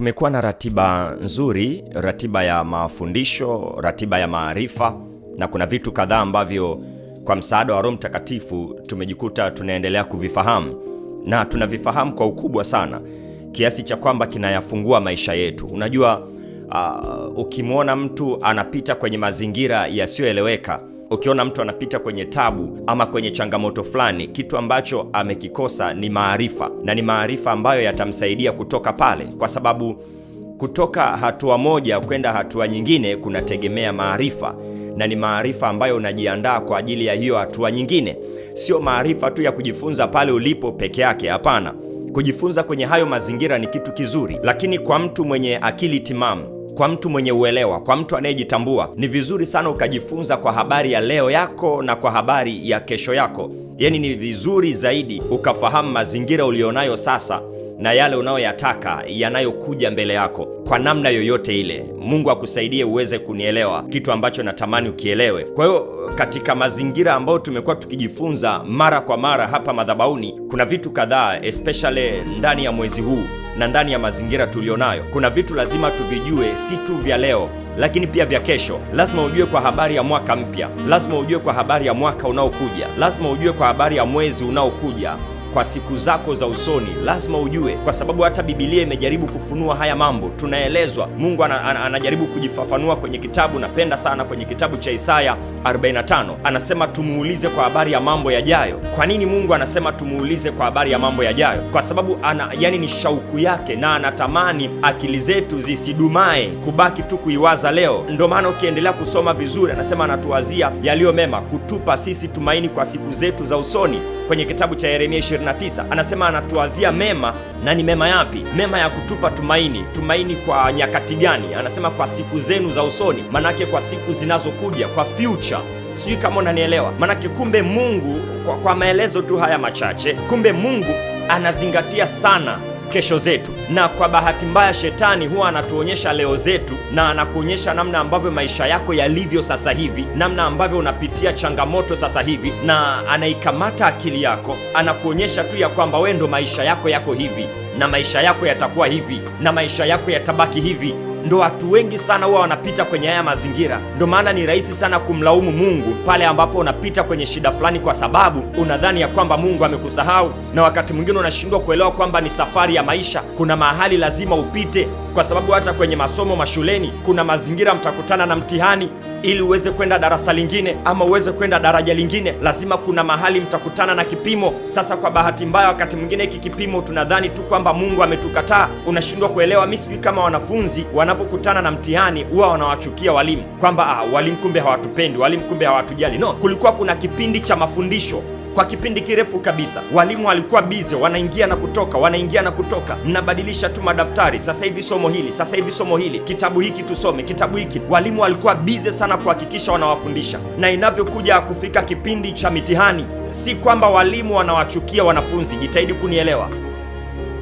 Tumekuwa na ratiba nzuri, ratiba ya mafundisho, ratiba ya maarifa, na kuna vitu kadhaa ambavyo kwa msaada wa Roho Mtakatifu tumejikuta tunaendelea kuvifahamu, na tunavifahamu kwa ukubwa sana kiasi cha kwamba kinayafungua maisha yetu. Unajua, ukimwona mtu anapita kwenye mazingira yasiyoeleweka, ukiona mtu anapita kwenye tabu ama kwenye changamoto fulani, kitu ambacho amekikosa ni maarifa, na ni maarifa ambayo yatamsaidia kutoka pale, kwa sababu kutoka hatua moja kwenda hatua nyingine kunategemea maarifa, na ni maarifa ambayo unajiandaa kwa ajili ya hiyo hatua nyingine. Sio maarifa tu ya kujifunza pale ulipo peke yake, hapana. Kujifunza kwenye hayo mazingira ni kitu kizuri, lakini kwa mtu mwenye akili timamu, kwa mtu mwenye uelewa, kwa mtu anayejitambua, ni vizuri sana ukajifunza kwa habari ya leo yako na kwa habari ya kesho yako. Yaani ni vizuri zaidi ukafahamu mazingira ulionayo sasa na yale unayoyataka yanayokuja mbele yako kwa namna yoyote ile. Mungu akusaidie uweze kunielewa kitu ambacho natamani ukielewe. Kwa hiyo katika mazingira ambayo tumekuwa tukijifunza mara kwa mara hapa madhabahuni, kuna vitu kadhaa, especially ndani ya mwezi huu na ndani ya mazingira tulionayo, kuna vitu lazima tuvijue, si tu vya leo lakini pia vya kesho. Lazima ujue kwa habari ya mwaka mpya, lazima ujue kwa habari ya mwaka unaokuja, lazima ujue kwa habari ya mwezi unaokuja, kwa siku zako za usoni lazima ujue, kwa sababu hata Biblia imejaribu kufunua haya mambo. Tunaelezwa, Mungu anajaribu kujifafanua kwenye kitabu, napenda sana kwenye kitabu cha Isaya 45, anasema tumuulize kwa habari ya mambo yajayo. Kwa nini Mungu anasema tumuulize kwa habari ya mambo yajayo? Kwa sababu yani ni shauku yake, na anatamani akili zetu zisidumae kubaki tu kuiwaza leo. Ndio maana ukiendelea kusoma vizuri, anasema anatuwazia yaliyo mema, kutupa sisi tumaini kwa siku zetu za usoni. Kwenye kitabu cha Yeremia 29 anasema anatuwazia mema. Na ni mema yapi? Mema ya kutupa tumaini. Tumaini kwa nyakati gani? Anasema kwa siku zenu za usoni, manake kwa siku zinazokuja, kwa future. Sijui kama unanielewa. Manake kumbe Mungu, kwa maelezo tu haya machache, kumbe Mungu anazingatia sana kesho zetu. Na kwa bahati mbaya shetani huwa anatuonyesha leo zetu, na anakuonyesha namna ambavyo maisha yako yalivyo sasa hivi, namna ambavyo unapitia changamoto sasa hivi, na anaikamata akili yako, anakuonyesha tu ya kwamba wewe ndo maisha yako yako hivi, na maisha yako yatakuwa hivi, na maisha yako yatabaki hivi. Ndo watu wengi sana huwa wanapita kwenye haya mazingira. Ndo maana ni rahisi sana kumlaumu Mungu pale ambapo unapita kwenye shida fulani, kwa sababu unadhani ya kwamba Mungu amekusahau, na wakati mwingine unashindwa kuelewa kwamba ni safari ya maisha. Kuna mahali lazima upite, kwa sababu hata kwenye masomo mashuleni kuna mazingira mtakutana na mtihani. Ili uweze kwenda darasa lingine ama uweze kwenda daraja lingine, lazima kuna mahali mtakutana na kipimo. Sasa kwa bahati mbaya, wakati mwingine hiki kipimo tunadhani tu kwamba Mungu ametukataa. Unashindwa kuelewa. Mimi sijui kama wanafunzi wanapokutana na mtihani huwa wanawachukia walimu, kwamba walimu kumbe hawatupendi, walimu kumbe hawatujali. No, kulikuwa kuna kipindi cha mafundisho. Kwa kipindi kirefu kabisa walimu walikuwa bize, wanaingia na kutoka, wanaingia na kutoka, mnabadilisha tu madaftari. Sasa hivi somo hili, sasa hivi somo hili, kitabu hiki tusome, kitabu hiki. Walimu walikuwa bize sana kuhakikisha wanawafundisha. Na inavyokuja kufika kipindi cha mitihani, si kwamba walimu wanawachukia wanafunzi, jitahidi kunielewa.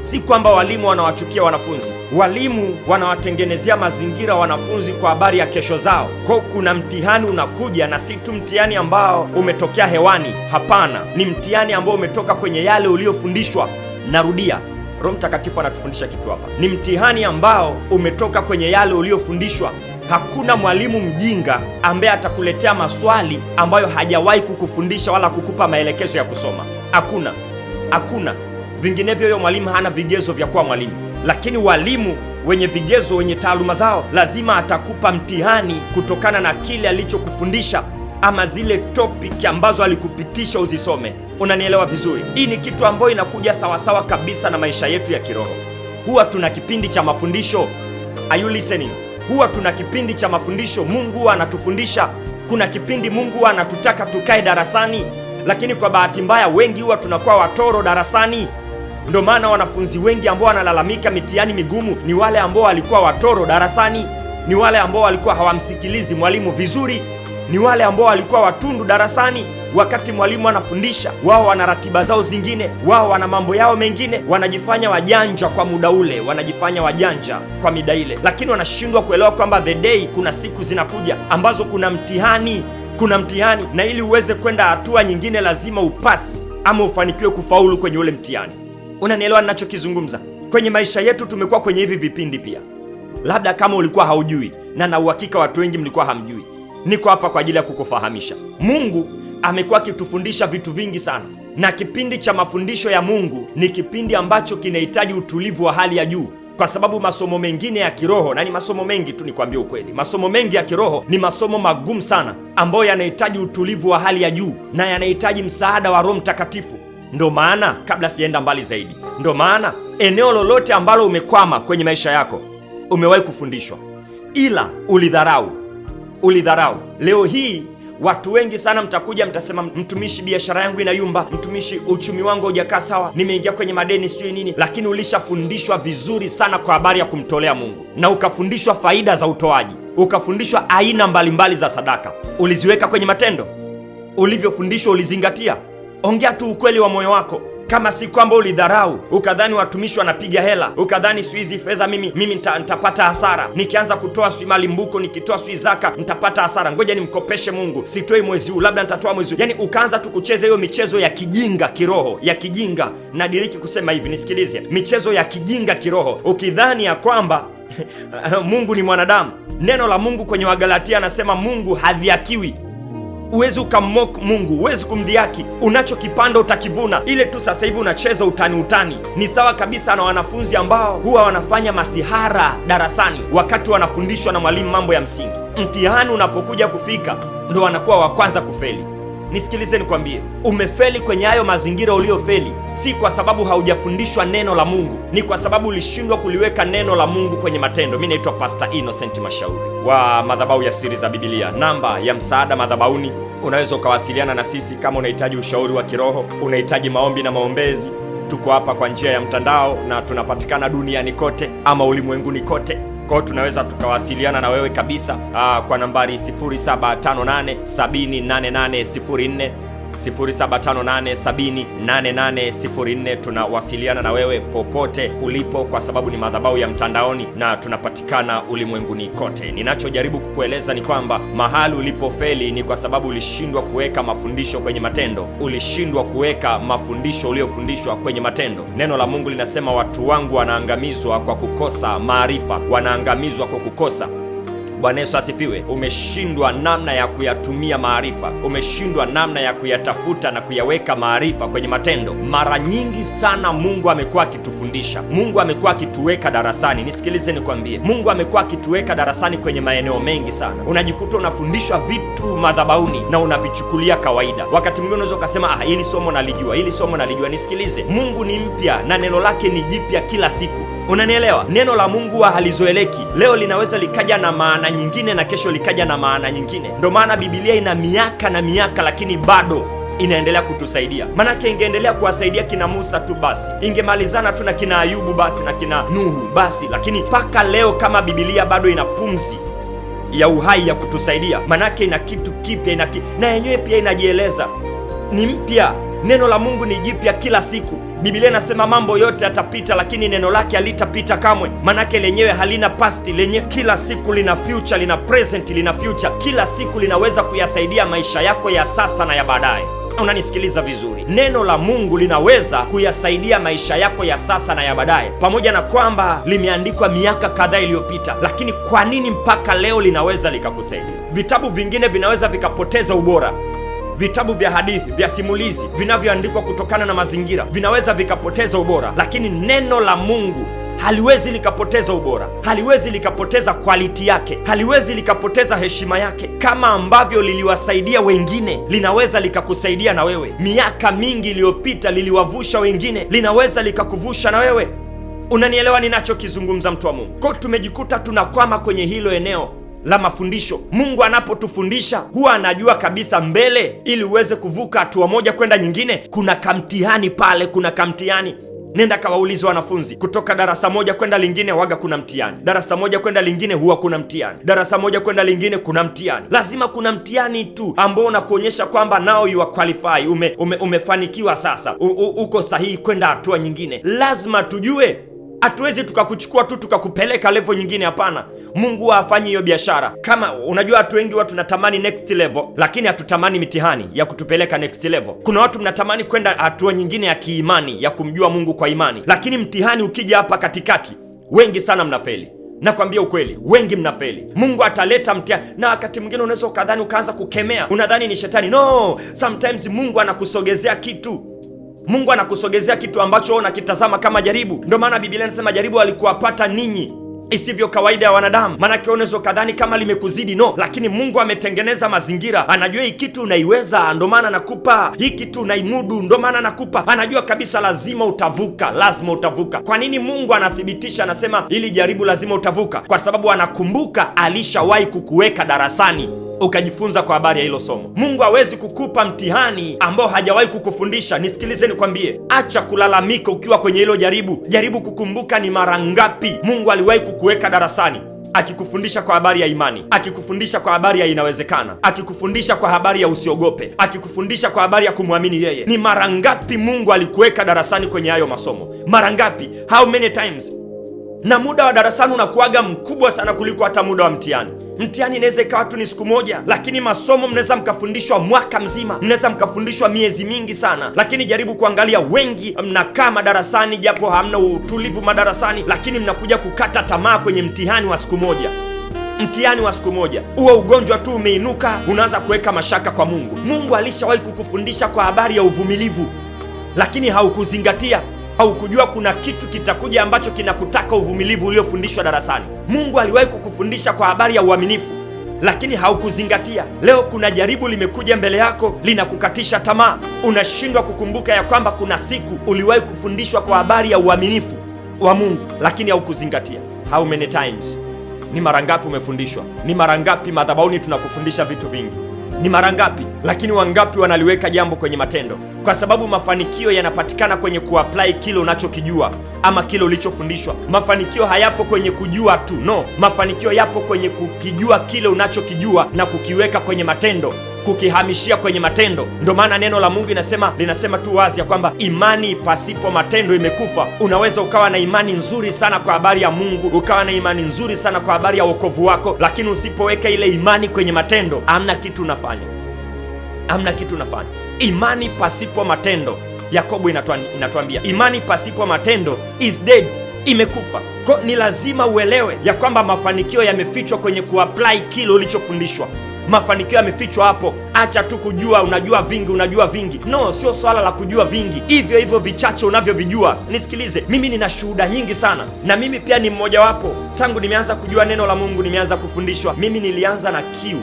Si kwamba walimu wanawachukia wanafunzi. Walimu wanawatengenezea mazingira wanafunzi kwa habari ya kesho zao. Kwa kuna mtihani unakuja, na si tu mtihani ambao umetokea hewani, hapana, ni mtihani ambao umetoka kwenye yale uliofundishwa. Narudia, Roho Mtakatifu anatufundisha kitu hapa. Ni mtihani ambao umetoka kwenye yale uliofundishwa. Hakuna mwalimu mjinga ambaye atakuletea maswali ambayo hajawahi kukufundisha wala kukupa maelekezo ya kusoma. Hakuna. Vinginevyo huyo mwalimu hana vigezo vya kuwa mwalimu. Lakini walimu wenye vigezo, wenye taaluma zao, lazima atakupa mtihani kutokana na kile alichokufundisha ama zile topic ambazo alikupitisha uzisome. Unanielewa vizuri? Hii ni kitu ambayo inakuja sawasawa kabisa na maisha yetu ya kiroho. Huwa tuna kipindi cha mafundisho. Are you listening? Huwa tuna kipindi cha mafundisho. Mungu huwa anatufundisha. Kuna kipindi Mungu huwa anatutaka tukae darasani, lakini kwa bahati mbaya wengi huwa tunakuwa watoro darasani. Ndio maana wanafunzi wengi ambao wanalalamika mitihani migumu ni wale ambao walikuwa watoro darasani, ni wale ambao walikuwa hawamsikilizi mwalimu vizuri, ni wale ambao walikuwa watundu darasani. Wakati mwalimu anafundisha, wao wana ratiba zao zingine, wao wana mambo yao mengine, wanajifanya wajanja kwa muda ule, wanajifanya wajanja kwa mida ile, lakini wanashindwa kuelewa kwamba the day, kuna siku zinakuja ambazo kuna mtihani, na ili uweze kwenda hatua nyingine lazima upasi ama ufanikiwe kufaulu kwenye ule mtihani. Unanielewa ninachokizungumza? Kwenye maisha yetu tumekuwa kwenye hivi vipindi pia. Labda kama ulikuwa haujui, na uhakika watu wengi mlikuwa hamjui, niko hapa kwa ajili ya kukufahamisha. Mungu amekuwa akitufundisha vitu vingi sana, na kipindi cha mafundisho ya Mungu ni kipindi ambacho kinahitaji utulivu wa hali ya juu, kwa sababu masomo mengine ya kiroho, na ni masomo mengi tu, nikwambie ukweli, masomo mengi ya kiroho ni masomo magumu sana, ambayo yanahitaji utulivu wa hali ya juu na yanahitaji msaada wa Roho Mtakatifu. Ndo maana, kabla sijaenda mbali zaidi, ndo maana eneo lolote ambalo umekwama kwenye maisha yako umewahi kufundishwa, ila ulidharau. Leo hii watu wengi sana mtakuja mtasema, mtumishi, biashara yangu inayumba, mtumishi, uchumi wangu hujakaa sawa, nimeingia kwenye madeni, sijui nini. Lakini ulishafundishwa vizuri sana kwa habari ya kumtolea Mungu, na ukafundishwa faida za utoaji, ukafundishwa aina mbalimbali za sadaka. Uliziweka kwenye matendo? Ulivyofundishwa ulizingatia? Ongea tu ukweli wa moyo wako, kama si kwamba ulidharau, ukadhani watumishi wanapiga hela, ukadhani hizi fedha mimi nitapata hasara, nikianza kutoa malimbuko, nikitoa zaka nitapata hasara, ngoja nimkopeshe Mungu, sitoi mwezi huu, labda nitatoa mwezi huu. Yani ukaanza tu kucheza hiyo michezo ya kijinga kiroho, ya kijinga. Nadiriki kusema hivi, nisikilize, michezo ya kijinga kiroho, ukidhani ya kwamba Mungu ni mwanadamu. Neno la Mungu kwenye Wagalatia anasema Mungu hadhihakiwi. Huwezi ukammock Mungu, huwezi kumdhihaki. Unachokipanda utakivuna. Ile tu sasa hivi unacheza utani. Ni sawa kabisa na wanafunzi ambao huwa wanafanya masihara darasani wakati wanafundishwa na mwalimu mambo ya msingi. Mtihani unapokuja kufika, ndo wanakuwa wa kwanza kufeli. Nisikilize nikwambie, umefeli kwenye hayo mazingira uliofeli, si kwa sababu haujafundishwa neno la Mungu, ni kwa sababu ulishindwa kuliweka neno la Mungu kwenye matendo. Mimi naitwa Pastor Innocent Mashauri wa madhabahu ya Siri za Biblia. Namba ya msaada madhabahuni, unaweza ukawasiliana na sisi kama unahitaji ushauri wa kiroho, unahitaji maombi na maombezi. Tuko hapa kwa njia ya mtandao na tunapatikana duniani kote ama ulimwenguni kote. Kwa hiyo tunaweza tukawasiliana na wewe kabisa kwa nambari 0758708804, 0758708804. Tunawasiliana na wewe popote ulipo, kwa sababu ni madhabahu ya mtandaoni na tunapatikana ulimwenguni kote. Ninachojaribu kukueleza ni kwamba mahali ulipofeli ni kwa sababu ulishindwa kuweka mafundisho kwenye matendo, ulishindwa kuweka mafundisho uliyofundishwa kwenye matendo. Neno la Mungu linasema watu wangu wanaangamizwa kwa kukosa maarifa, wanaangamizwa kwa kukosa. Bwana Yesu asifiwe. Umeshindwa namna ya kuyatumia maarifa, umeshindwa namna ya kuyatafuta na kuyaweka maarifa kwenye matendo. Mara nyingi sana Mungu amekuwa akitufundisha, Mungu amekuwa akituweka darasani. Nisikilize nikwambie, Mungu amekuwa akituweka darasani kwenye maeneo mengi sana. Unajikuta unafundishwa vitu madhabahuni na unavichukulia kawaida. Wakati mwingine unaweza ukasema hili somo nalijua, hili somo nalijua. Nisikilize, Mungu ni mpya na neno lake ni jipya kila siku. Unanielewa? Neno la Mungu halizoeleki. Leo linaweza likaja na maana nyingine na kesho likaja na maana nyingine. Ndio maana Biblia ina miaka na miaka, lakini bado inaendelea kutusaidia. Manake ingeendelea kuwasaidia kina Musa tu basi, ingemalizana tu na kina Ayubu basi na kina Nuhu basi, lakini mpaka leo kama Biblia bado ina pumzi ya uhai ya kutusaidia, manake ina kitu kipya, na yenyewe pia inajieleza, ni mpya. Neno la Mungu ni jipya kila siku. Biblia inasema mambo yote yatapita, lakini neno lake halitapita kamwe. Manake lenyewe halina past, lenyewe kila siku lina future, lina present, lina future. Kila siku linaweza kuyasaidia maisha yako ya sasa na ya baadaye. Unanisikiliza vizuri? Neno la Mungu linaweza kuyasaidia maisha yako ya sasa na ya baadaye, pamoja na kwamba limeandikwa miaka kadhaa iliyopita, lakini kwa nini mpaka leo linaweza likakusaidia? Vitabu vingine vinaweza vikapoteza ubora. Vitabu vya hadithi, vya simulizi vinavyoandikwa kutokana na mazingira vinaweza vikapoteza ubora, lakini neno la Mungu haliwezi likapoteza ubora, haliwezi likapoteza quality yake, haliwezi likapoteza heshima yake. Kama ambavyo liliwasaidia wengine, linaweza likakusaidia na wewe. Miaka mingi iliyopita liliwavusha wengine, linaweza likakuvusha na wewe. Unanielewa ninachokizungumza, mtu wa Mungu? Kwa tumejikuta tunakwama kwenye hilo eneo la mafundisho. Mungu anapotufundisha huwa anajua kabisa mbele, ili uweze kuvuka hatua moja kwenda nyingine, kuna kamtihani pale, kuna kamtihani. Nenda kawaulize wanafunzi, kutoka darasa moja kwenda lingine waga kuna mtihani, darasa moja kwenda lingine huwa kuna mtihani, darasa moja kwenda lingine kuna mtihani. Lazima kuna mtihani tu ambao unakuonyesha kwamba now you are qualified, umefanikiwa sasa, uko sahihi kwenda hatua nyingine. Lazima tujue Hatuwezi tukakuchukua tu tukakupeleka level nyingine, hapana. Mungu hafanyi hiyo biashara. Kama unajua, watu wengi tunatamani next level, lakini hatutamani mitihani ya kutupeleka next level. Kuna watu mnatamani kwenda hatua nyingine ya kiimani, ya kumjua Mungu kwa imani, lakini mtihani ukija hapa katikati, wengi sana mnafeli. Nakwambia ukweli, wengi mnafeli. Mungu ataleta mtihani, na wakati mwingine unaweza ukadhani, ukaanza kukemea, unadhani ni shetani. No, sometimes Mungu anakusogezea kitu. Mungu anakusogezea kitu ambacho unakitazama kama jaribu. Ndio maana Biblia inasema jaribu alikuwapata ninyi isivyo kawaida ya wanadamu. Maanake unaweza kadhani kama limekuzidi. No, lakini Mungu ametengeneza mazingira, anajua hii kitu unaiweza, ndio maana nakupa hii kitu, unaimudu, ndio maana nakupa. Anajua kabisa lazima utavuka, lazima utavuka. Kwa nini Mungu anathibitisha, anasema ili jaribu lazima utavuka? Kwa sababu anakumbuka alishawahi kukuweka darasani ukajifunza kwa habari ya hilo somo. Mungu hawezi kukupa mtihani ambao hajawahi kukufundisha. Nisikilize nikwambie, acha kulalamika ukiwa kwenye hilo jaribu. Jaribu kukumbuka ni mara ngapi Mungu aliwahi kukuweka darasani akikufundisha kwa habari ya imani, akikufundisha kwa habari ya inawezekana, akikufundisha kwa habari ya usiogope, akikufundisha kwa habari ya kumwamini yeye. Ni mara ngapi Mungu alikuweka darasani kwenye hayo masomo? Mara ngapi? How many times? Na muda wa darasani unakuaga mkubwa sana kuliko hata muda wa mtihani. Mtihani inaweza ikawa tu ni siku moja, lakini masomo mnaweza mkafundishwa mwaka mzima, mnaweza mkafundishwa miezi mingi sana. Lakini jaribu kuangalia, wengi mnakaa madarasani japo hamna utulivu madarasani, lakini mnakuja kukata tamaa kwenye mtihani wa siku moja. Mtihani wa siku moja, huo ugonjwa tu umeinuka, unaanza kuweka mashaka kwa Mungu. Mungu alishawahi kukufundisha kwa habari ya uvumilivu, lakini haukuzingatia. Haukujua kuna kitu kitakuja ambacho kinakutaka uvumilivu uliofundishwa darasani. Mungu aliwahi kukufundisha kwa habari ya uaminifu, lakini haukuzingatia. Leo kuna jaribu limekuja mbele yako, linakukatisha tamaa. Unashindwa kukumbuka ya kwamba kuna siku uliwahi kufundishwa kwa habari ya uaminifu wa Mungu, lakini haukuzingatia. How many times? Ni mara ngapi umefundishwa? Ni mara ngapi madhabahuni tunakufundisha vitu vingi? Ni mara ngapi? Lakini wangapi wanaliweka jambo kwenye matendo? Kwa sababu mafanikio yanapatikana kwenye kuapply kile unachokijua ama kile ulichofundishwa. Mafanikio hayapo kwenye kujua tu, no. Mafanikio yapo kwenye kukijua kile unachokijua na kukiweka kwenye matendo, kukihamishia kwenye matendo. Ndio maana neno la Mungu linasema tu wazi ya kwamba imani pasipo matendo imekufa. Unaweza ukawa na imani nzuri sana kwa habari ya Mungu, ukawa na imani nzuri sana kwa habari ya wokovu wako, lakini usipoweka ile imani kwenye matendo, hamna kitu unafanya. Hamna kitu unafanya. Imani pasipo matendo, Yakobo inatuambia imani pasipo matendo is dead, imekufa. Kwa ni lazima uelewe ya kwamba mafanikio yamefichwa kwenye kuapply kile ulichofundishwa. Mafanikio yamefichwa hapo. Acha tu kujua unajua vingi. No, sio swala la kujua vingi, hivyo hivyo vichache unavyovijua. Nisikilize, mimi nina shuhuda nyingi sana, na mimi pia ni mmoja wapo. Tangu nimeanza kujua neno la Mungu, nimeanza kufundishwa, mimi nilianza na kiu.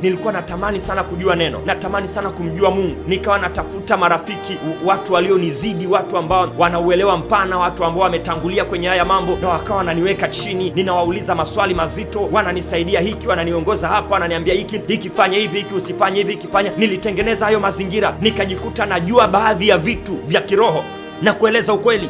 Nilikuwa natamani sana kujua neno, natamani sana kumjua Mungu. Nikawa natafuta marafiki, watu walionizidi, watu ambao wanauelewa mpana, watu ambao wametangulia kwenye haya mambo, na wakawa wananiweka chini. Ninawauliza maswali mazito, wananisaidia hiki, wananiongoza hapa, wananiambia hiki fanya hivi, hiki usifanye hivi, hiki fanya. Nilitengeneza hayo mazingira, nikajikuta najua baadhi ya vitu vya kiroho na kueleza ukweli,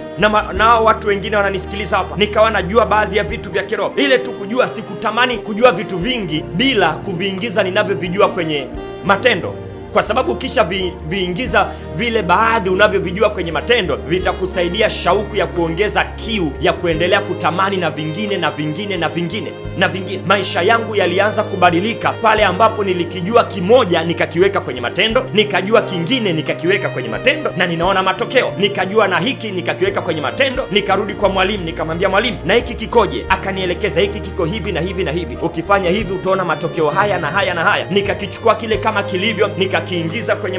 na watu wengine wananisikiliza hapa, nikawa najua baadhi ya vitu vya kiroho. Ile tu kujua, sikutamani kujua vitu vingi bila kuviingiza ninavyovijua kwenye matendo, kwa sababu kisha viingiza vile baadhi unavyovijua kwenye matendo, vitakusaidia shauku ya kuongeza kiu ya kuendelea kutamani na vingine na vingine na vingine na vingine. Maisha yangu yalianza kubadilika pale ambapo nilikijua kimoja nikakiweka kwenye matendo, nikajua kingine nikakiweka kwenye matendo na ninaona matokeo. Nikajua na hiki nikakiweka kwenye matendo, nikarudi kwa mwalimu, nikamwambia mwalimu, na hiki kikoje? Akanielekeza, hiki kiko hivi na hivi na hivi, ukifanya hivi utaona matokeo haya na haya na haya. Nikakichukua kile kama kilivyo, nikakiingiza kwenye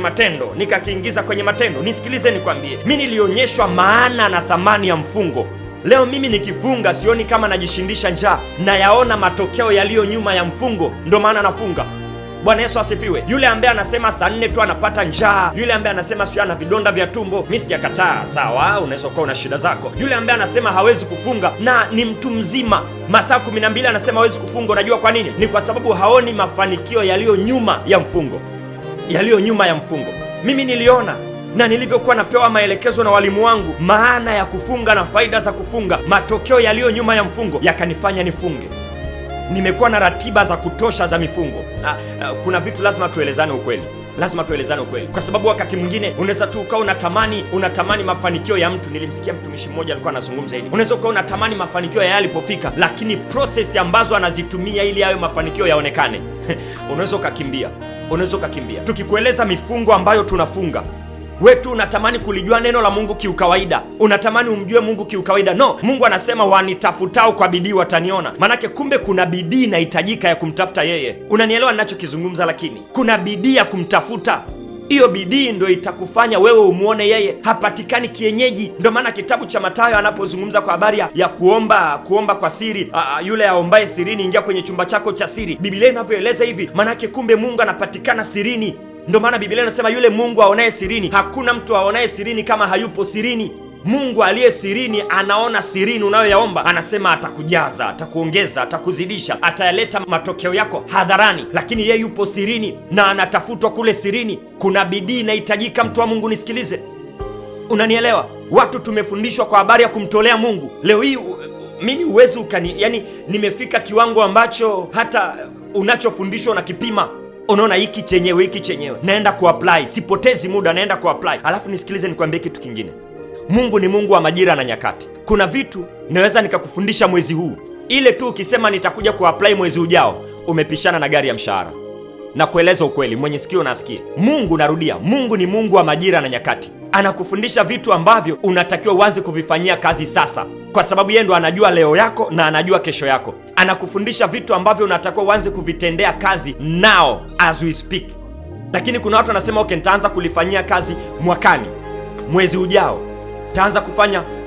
matendo. Nisikilize nikwambie, mimi nilionyeshwa maana na thamani ya mfungo. Leo mimi nikifunga sioni kama najishindisha njaa, na yaona matokeo yaliyo nyuma ya mfungo, ndio maana nafunga. Bwana Yesu asifiwe. Yule ambaye anasema saa 4 tu anapata njaa, yule ambaye anasema sio ana vidonda vya tumbo, mimi sijakataa, sawa, unaweza kuwa una shida zako. Yule ambaye anasema hawezi kufunga na ni mtu mzima, masaa 12 anasema hawezi kufunga, unajua kwa nini? Ni kwa sababu haoni mafanikio yaliyo nyuma ya mfungo. Mimi niliona, na nilivyokuwa napewa maelekezo na walimu wangu maana ya kufunga na faida za kufunga, matokeo yaliyo nyuma ya mfungo yakanifanya nifunge. Nimekuwa na ratiba za kutosha za mifungo. Kuna vitu lazima tuelezane ukweli. Lazima tuelezane ukweli, kwa sababu wakati mwingine unaweza tu ukawa unatamani mafanikio ya mtu. Nilimsikia mtumishi mmoja alikuwa anazungumza hili. Unaweza ukawa unatamani mafanikio ya yeye alipofika, lakini process ambazo anazitumia ili hayo mafanikio yaonekane unaweza ukakimbia. Tukikueleza mifungo ambayo tunafunga, wewe tu unatamani kulijua neno la Mungu kiukawaida, unatamani umjue Mungu kiukawaida. No, Mungu anasema wanitafutao kwa bidii wataniona. Manake kumbe kuna bidii inahitajika ya kumtafuta yeye. Unanielewa ninachokizungumza? Lakini kuna bidii ya kumtafuta. Hiyo bidii ndio itakufanya wewe umuone yeye, hapatikani kienyeji. Ndio maana kitabu cha Mathayo anapozungumza kwa habari ya kuomba kwa siri, yule aombaye sirini ingia kwenye chumba chako cha siri, Biblia inavyoeleza hivi, manake kumbe Mungu anapatikana sirini. Ndio maana Biblia inasema yule Mungu aonaye sirini, hakuna mtu aonaye sirini kama hayupo sirini. Mungu aliye sirini anaona sirini unayoyaomba, anasema atakujaza, atakuongeza, atakuzidisha, atayaleta matokeo yako hadharani, lakini yeye yupo sirini na anatafutwa kule sirini. Kuna bidii inahitajika, mtu wa Mungu, nisikilize. Unanielewa? Watu tumefundishwa kwa habari ya kumtolea Mungu. Leo hii mimi huwezi nimefika kiwango ambacho hata unachofundishwa unakipima. Unaona hiki chenyewe naenda kuapply, sipotezi muda, naenda kuapply. Alafu nisikilize, nikwambie kitu kingine. Mungu ni Mungu wa majira na nyakati. Kuna vitu naweza nikakufundisha mwezi huu, ile tu ukisema nitakuja kuapply mwezi ujao, umepishana na gari ya mshahara. Na kueleza ukweli, mwenye sikio na asikie. Mungu, narudia, Mungu ni Mungu wa majira na nyakati. Anakufundisha vitu ambavyo unatakiwa uanze kuvifanyia kazi sasa, kwa sababu yeye ndo anajua leo yako na anajua kesho yako. Anakufundisha vitu ambavyo unatakiwa uanze kuvitendea kazi now as we speak. Lakini kuna watu wanasema okay, nitaanza kulifanyia kazi mwakani, mwezi ujao taanza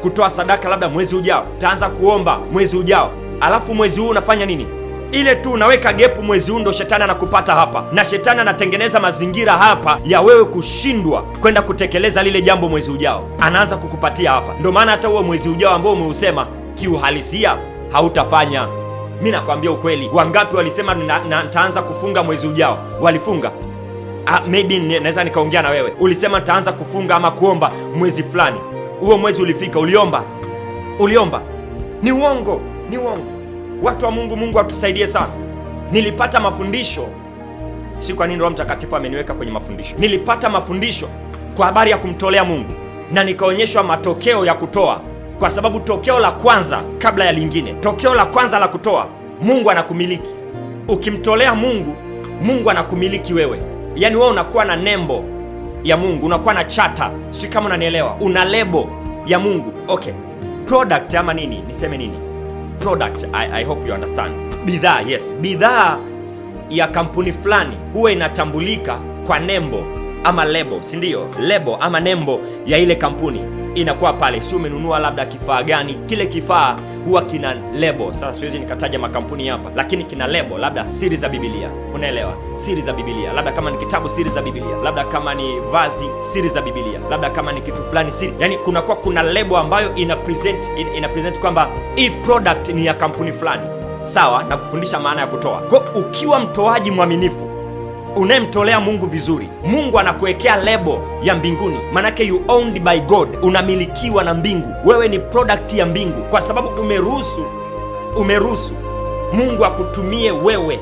kutoa sadaka labda mwezi ujao, taanza kuomba mwezi ujao. Alafu mwezi huu unafanya nini? Ile tu unaweka gepu mwezi huu, ndo shetani anakupata hapa, na shetani anatengeneza mazingira hapa ya wewe kushindwa kwenda kutekeleza lile jambo mwezi ujao. Anaanza kukupatia hapa. Ndio maana hata huo mwezi ujao ambao umeusema kiuhalisia hautafanya. Mimi nakwambia ukweli, wangapi walisema nitaanza kufunga mwezi ujao, walifunga? Maybe naweza nikaongea na wewe. Ulisema nitaanza kufunga ama kuomba mwezi fulani, huo mwezi ulifika, uliomba? Ni uongo. Watu wa Mungu, Mungu atusaidie sana. Nilipata mafundisho, si kwa nini Roho Mtakatifu ameniweka kwenye mafundisho. Nilipata mafundisho kwa habari ya kumtolea Mungu na nikaonyeshwa matokeo ya kutoa, kwa sababu tokeo la kwanza kabla ya lingine, tokeo la kwanza la kutoa, Mungu anakumiliki. Ukimtolea Mungu, Mungu anakumiliki wewe. Yaani wewe unakuwa na nembo ya Mungu, unakuwa na chata, si kama unanielewa, una lebo ya Mungu. Okay, product ama nini, niseme nini? Product, I hope you understand. Bidhaa, yes, bidhaa ya kampuni fulani huwa inatambulika kwa nembo ama lebo, si ndio? Lebo ama nembo ya ile kampuni inakuwa pale. Si umenunua labda kifaa gani, kile kifaa huwa kina lebo. Sasa siwezi nikataja makampuni hapa, lakini kina lebo, labda siri za Biblia, unaelewa? Siri za Biblia, labda kama ni kitabu, siri za Biblia, labda kama ni vazi, siri za Biblia, labda kama ni kitu fulani, siri. Yani kuna lebo ambayo ina present kwamba hii product ni ya kampuni fulani. Sawa, na kufundisha maana ya kutoa. Kwa ukiwa mtoaji mwaminifu, unayemtolea Mungu vizuri, Mungu anakuwekea lebo ya mbinguni. Manake you owned by God, unamilikiwa na mbingu. Wewe ni product ya mbingu, kwa sababu umeruhusu Mungu akutumie wewe,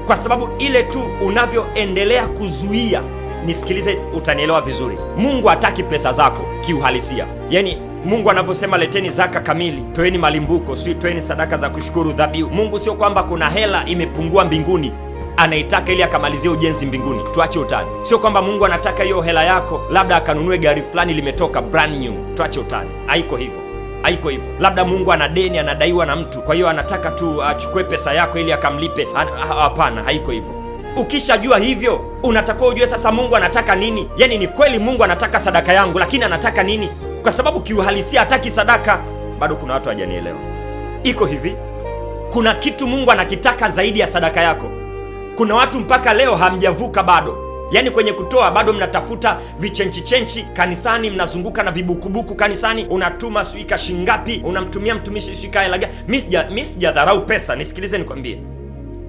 kwa sababu ile tu unavyoendelea kuzuia. Nisikilize, utanielewa vizuri. Mungu hataki pesa zako kiuhalisia. Yani Mungu anavyosema leteni zaka kamili, toeni malimbuko, si toeni sadaka za kushukuru, dhabihu. Mungu sio kwamba kuna hela imepungua mbinguni anaitaka ili akamalizie ujenzi mbinguni. Tuache utani. Sio kwamba Mungu anataka hiyo hela yako labda akanunue gari fulani limetoka brand new. Tuache utani. Haiko hivyo. Labda Mungu ana deni, anadaiwa na mtu, kwa hiyo anataka tu achukue pesa yako ili akamlipe. Hapana, haiko hivyo. Ukishajua hivyo, unatakiwa ujue sasa Mungu anataka nini. Yani ni kweli Mungu anataka sadaka yangu, lakini anataka nini? Kwa sababu kiuhalisia hataki sadaka. Bado kuna watu hawajanielewa. Iko hivi, kuna kitu Mungu anakitaka zaidi ya sadaka yako. Kuna watu mpaka leo hamjavuka bado. Yaani kwenye kutoa bado mnatafuta vichenchi kanisani, mnazunguka na vibukubuku kanisani, unatuma suika shingapi, unamtumia mtumishi suika hela gani. Mimi sijadharau pesa, nisikilize nikwambie.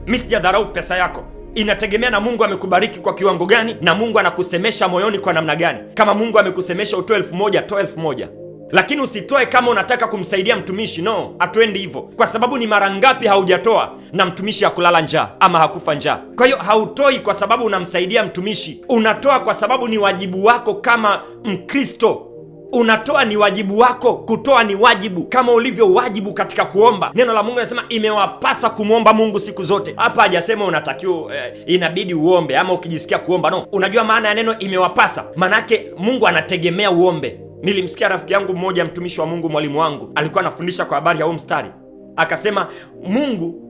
Mimi sijadharau pesa yako. Inategemea na Mungu amekubariki kwa kiwango gani, na Mungu anakusemesha moyoni kwa namna gani. Kama Mungu amekusemesha utoe 1000, toa 1000. lakini usitoe kama unataka kumsaidia mtumishi. No, hatuendi hivyo, kwa sababu ni mara ngapi haujatoa na mtumishi hakulala njaa ama hakufa njaa? Kwa hiyo hautoi kwa sababu unamsaidia mtumishi, unatoa kwa sababu ni wajibu wako kama Mkristo. Unatoa, ni wajibu wako. Kutoa ni wajibu, kama ulivyo wajibu katika kuomba. Neno la Mungu linasema imewapasa kumwomba Mungu siku zote. Hapa hajasema unatakiwa inabidi uombe ama ukijisikia kuomba. No, unajua maana ya neno imewapasa? Manake Mungu anategemea uombe. Nilimsikia rafiki yangu mmoja, mtumishi wa Mungu, mwalimu wangu, alikuwa anafundisha kwa habari ya huu mstari, akasema Mungu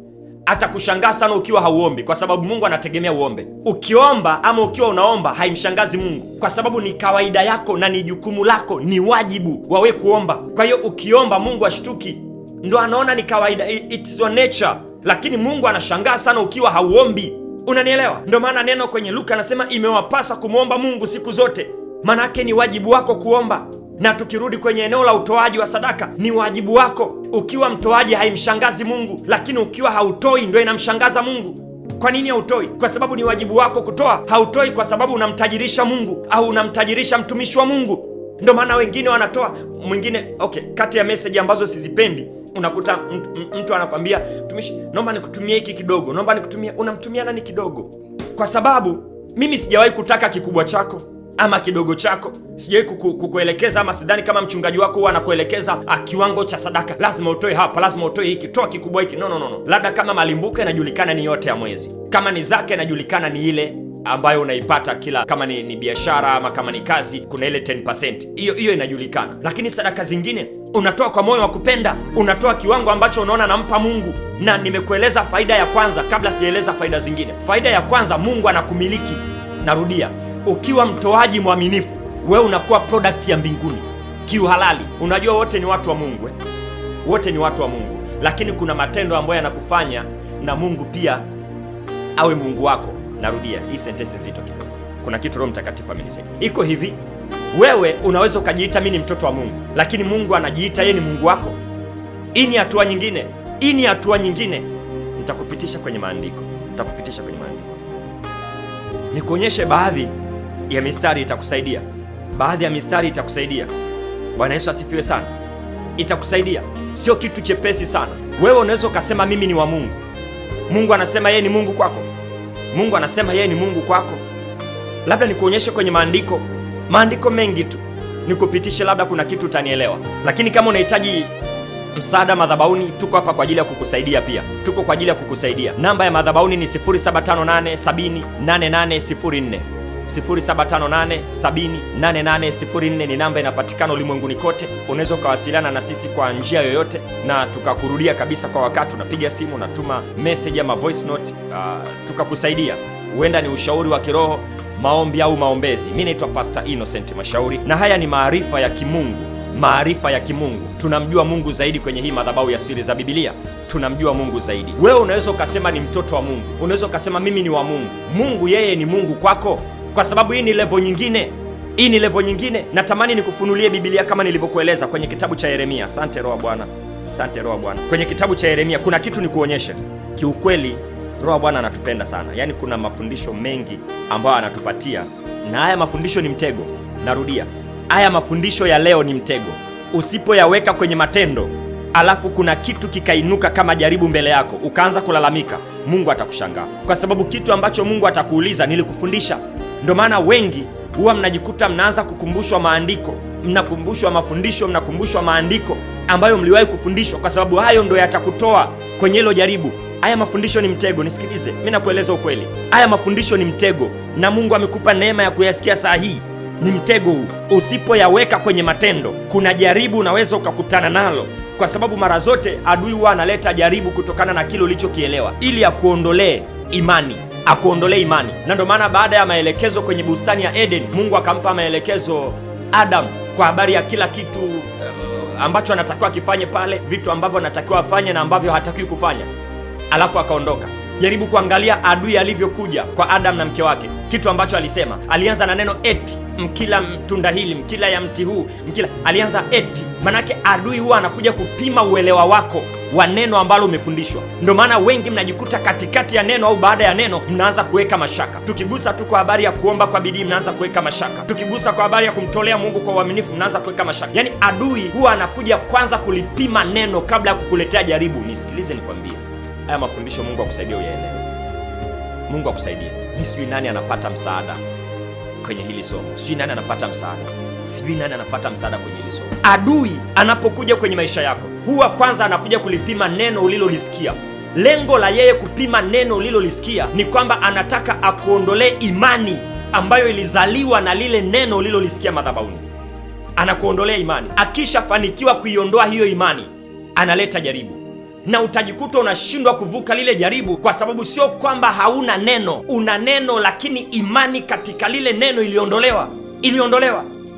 atakushangaa sana ukiwa hauombi, kwa sababu Mungu anategemea uombe. Ukiomba ama ukiwa unaomba haimshangazi Mungu, kwa sababu ni kawaida yako na ni jukumu lako, ni wajibu wawe kuomba. Kwa hiyo ukiomba Mungu ashtuki, ndo anaona ni kawaida, it's your nature. Lakini Mungu anashangaa sana ukiwa hauombi. Unanielewa? Ndio maana neno kwenye Luka anasema imewapasa kumwomba Mungu siku zote. Manake ni wajibu wako kuomba. Na tukirudi kwenye eneo la utoaji wa sadaka, ni wajibu wako. Ukiwa mtoaji haimshangazi Mungu, lakini ukiwa hautoi ndio inamshangaza Mungu. Kwa nini hautoi? Kwa sababu ni wajibu wako kutoa. Hautoi kwa sababu unamtajirisha Mungu au unamtajirisha mtumishi wa Mungu. Ndio maana wengine wanatoa. Mwingine, kati ya message ambazo sizipendi, unakuta mtu anakwambia mtumishi, naomba nikutumie hiki kidogo, naomba nikutumie. Unamtumia nani kidogo? Kwa sababu mimi sijawahi kutaka kikubwa chako ama kidogo chako. Sijawahi kukuelekeza, ama sidhani kama mchungaji wako huwa anakuelekeza kiwango cha sadaka, lazima utoe hapa, lazima utoe hiki, toa kikubwa hiki. No. Labda kama malimbuko inajulikana ni yote ya mwezi, kama ni zaka inajulikana ni ile ambayo unaipata kila, kama ni biashara ama kama ni kazi, kuna ile 10%, hiyo inajulikana. Lakini sadaka zingine unatoa kwa moyo wa kupenda, unatoa kiwango ambacho unaona nampa Mungu. Na nimekueleza faida ya kwanza kabla sijaeleza faida zingine. Faida ya kwanza, Mungu anakumiliki. Narudia, ukiwa mtoaji mwaminifu, wewe unakuwa product ya mbinguni kiuhalali. Unajua wote ni watu wa Mungu, wote ni watu wa Mungu, lakini kuna matendo ambayo yanakufanya na Mungu pia awe Mungu wako. Narudia, hii sentence nzito kidogo. Kuna kitu Roho Mtakatifu amenisaidia. Iko hivi, wewe unaweza ukajiita mimi ni mtoto wa Mungu, lakini Mungu anajiita yeye ni Mungu wako. Hii ni hatua nyingine, hii ni hatua nyingine. Nitakupitisha kwenye maandiko, nikuonyeshe baadhi ya mistari, itakusaidia. Baadhi ya mistari itakusaidia. Bwana Yesu asifiwe sana. Itakusaidia, sio kitu chepesi sana. Wewe unaweza ukasema mimi ni wa Mungu. Mungu anasema yeye ni Mungu kwako. Mungu anasema yeye ni Mungu kwako. Labda nikuonyeshe kwenye maandiko mengi tu, nikupitishe, labda kuna kitu utanielewa. Lakini kama unahitaji msaada madhabahuni, tuko hapa kwa ajili ya kukusaidia pia. Tuko kwa ajili ya kukusaidia. Namba ya madhabahuni ni 0758708804. 0758708804 ni namba inapatikana ulimwenguni kote. Unaweza ukawasiliana na sisi kwa njia yoyote na tukakurudia kabisa kwa wakati. Unapiga simu, unatuma message ama voice note, tukakusaidia. Huenda ni ushauri wa kiroho, maombi au maombezi. Mimi naitwa Pastor Innocent Mashauri na haya ni maarifa ya kimungu. Maarifa ya kimungu. Tunamjua Mungu zaidi kwenye hii madhabahu ya Siri za Biblia. Tunamjua Mungu zaidi. Wewe unaweza ukasema ni mtoto wa Mungu. Unaweza ukasema mimi ni wa Mungu. Mungu yeye ni Mungu kwako, kwa sababu hii ni level nyingine. Hii ni level nyingine. Natamani nikufunulie Biblia kama nilivyokueleza kwenye kitabu cha Yeremia. Asante Roho Bwana. Asante Roho Bwana. Kwenye kitabu cha Yeremia kuna kitu nikuonyeshe. Kiukweli Roho Bwana anatupenda sana. Yaani kuna mafundisho mengi ambayo anatupatia, na haya mafundisho ni mtego. Narudia, haya mafundisho ya leo ni mtego. Usipoyaweka kwenye matendo, alafu kuna kitu kikainuka kama jaribu mbele yako, ukaanza kulalamika, Mungu atakushangaa, kwa sababu kitu ambacho Mungu atakuuliza nilikufundisha. Ndio maana wengi huwa mnajikuta mnaanza kukumbushwa maandiko, mnakumbushwa mafundisho, mnakumbushwa maandiko ambayo mliwahi kufundishwa, kwa sababu hayo ndio yatakutoa kwenye hilo jaribu. Haya mafundisho ni mtego. Nisikilize, mimi nakueleza ukweli. Haya mafundisho ni mtego, na Mungu amekupa neema ya kuyasikia saa hii. Ni mtego huu. Usipoyaweka kwenye matendo, kuna jaribu unaweza ukakutana nalo, kwa sababu mara zote adui huwa analeta jaribu kutokana na kile ulichokielewa, ili akuondolee imani, Na ndio maana baada ya maelekezo kwenye bustani ya Eden, Mungu akampa maelekezo Adam kwa habari ya kila kitu ambacho anatakiwa kifanye pale, vitu ambavyo anatakiwa afanye na ambavyo hatakiwi kufanya, alafu akaondoka. Jaribu kuangalia adui alivyokuja kwa Adam na mke wake. Kitu ambacho alisema, alianza na neno eti. mkila tunda hili, mkila ya mti huu, mkila. Alianza eti. Manake adui huwa anakuja kupima uelewa wako wa neno ambalo umefundishwa. Ndio maana wengi mnajikuta katikati ya neno au baada ya neno mnaanza kuweka mashaka. Tukigusa tu kwa habari ya kuomba kwa bidii, mnaanza kuweka mashaka. Tukigusa kwa habari ya kumtolea Mungu kwa uaminifu, mnaanza kuweka mashaka. Yaani adui huwa anakuja kwanza kulipima neno kabla ya kukuletea jaribu. Nisikilize nikwambie, haya mafundisho Mungu akusaidie uyaelewe. Mungu akusaidie. Mimi sijui nani anapata msaada kwenye hili somo. Sijui nani anapata msaada. Sijui nani anapata msaada kwenye hili somo. Adui anapokuja kwenye maisha yako, huwa kwanza anakuja kulipima neno ulilolisikia. Lengo la yeye kupima neno ulilolisikia ni kwamba anataka akuondolee imani ambayo ilizaliwa na lile neno ulilolisikia madhabahuni. Anakuondolea imani. Akishafanikiwa kuiondoa hiyo imani, analeta jaribu. Na utajikuta unashindwa kuvuka lile jaribu, kwa sababu sio kwamba hauna neno, una neno, lakini imani katika lile neno iliondolewa.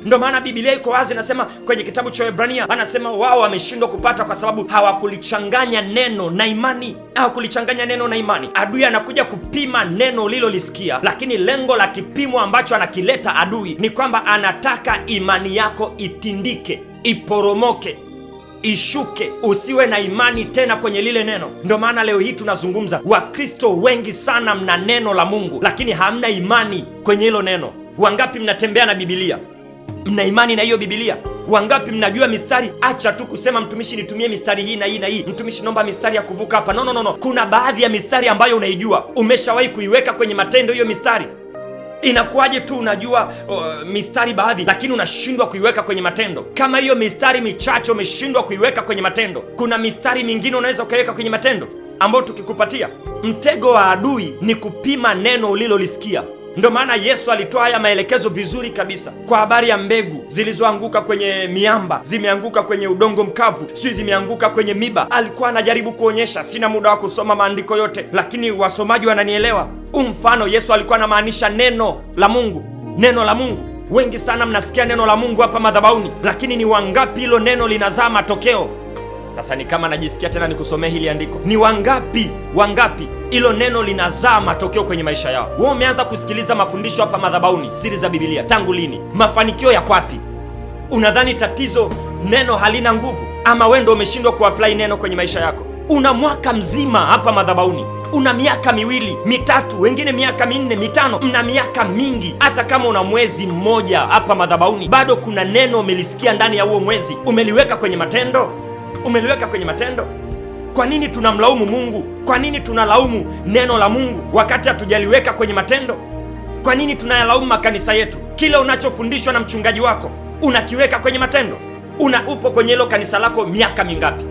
Ndio maana Biblia iko wazi, nasema kwenye kitabu cha Waebrania, anasema wao wameshindwa kupata kwa sababu hawakulichanganya neno na imani. Hawakulichanganya neno na imani. Adui anakuja kupima neno ulilolisikia, lakini lengo la kipimo ambacho anakileta adui ni kwamba anataka imani yako itindike, iporomoke, ishuke, usiwe na imani tena kwenye lile neno. Ndio maana leo hii tunazungumza, Wakristo wengi sana mna neno la Mungu, lakini hamna imani kwenye hilo neno. Wangapi mnatembea na Biblia, mna imani na hiyo Biblia? Wangapi mnajua mistari? Acha tu kusema mtumishi, nitumie mistari hii na hii na hii, mtumishi naomba mistari ya kuvuka hapa. No. Kuna baadhi ya mistari ambayo unaijua, umeshawahi kuiweka kwenye matendo hiyo mistari. Inakuwaje tu unajua mistari baadhi, lakini unashindwa kuiweka kwenye matendo? Kama hiyo mistari michache umeshindwa kuiweka kwenye matendo, kuna mistari mingine unaweza ukaiweka kwenye matendo ambayo tukikupatia. Mtego wa adui ni kupima neno ulilolisikia. Ndio maana Yesu alitoa haya maelekezo vizuri kabisa kwa habari ya mbegu zilizoanguka kwenye miamba, zimeanguka kwenye udongo mkavu, sio zimeanguka kwenye miba. Alikuwa anajaribu kuonyesha, sina muda wa kusoma maandiko yote, lakini wasomaji wananielewa. Mfano Yesu alikuwa anamaanisha neno la Mungu. Neno la Mungu. Wengi sana mnasikia neno la Mungu hapa madhabahuni, lakini ni wangapi hilo neno linazaa matokeo? Sasa ni kama najisikia tena nikusomee hili andiko. Ni wangapi hilo neno linazaa matokeo kwenye maisha yao? Wewe umeanza kusikiliza mafundisho hapa madhabahuni, siri za Biblia, tangu lini? Mafanikio yako wapi? Unadhani tatizo neno halina nguvu, ama wewe ndio umeshindwa kuapply neno kwenye maisha yako? Una mwaka mzima hapa madhabahuni, una miaka 2, 3, wengine miaka 4, 5, mna miaka mingi. Hata kama una mwezi mmoja hapa madhabahuni, bado kuna neno umelisikia ndani ya huo mwezi. Umeliweka kwenye matendo? Umeliweka kwenye matendo? Kwa nini tunamlaumu Mungu? Kwa nini tunalaumu neno la Mungu wakati hatujaliweka kwenye matendo? Kwa nini tunayalaumu makanisa yetu? Kile unachofundishwa na mchungaji wako unakiweka kwenye matendo? Upo kwenye hilo kanisa lako miaka mingapi?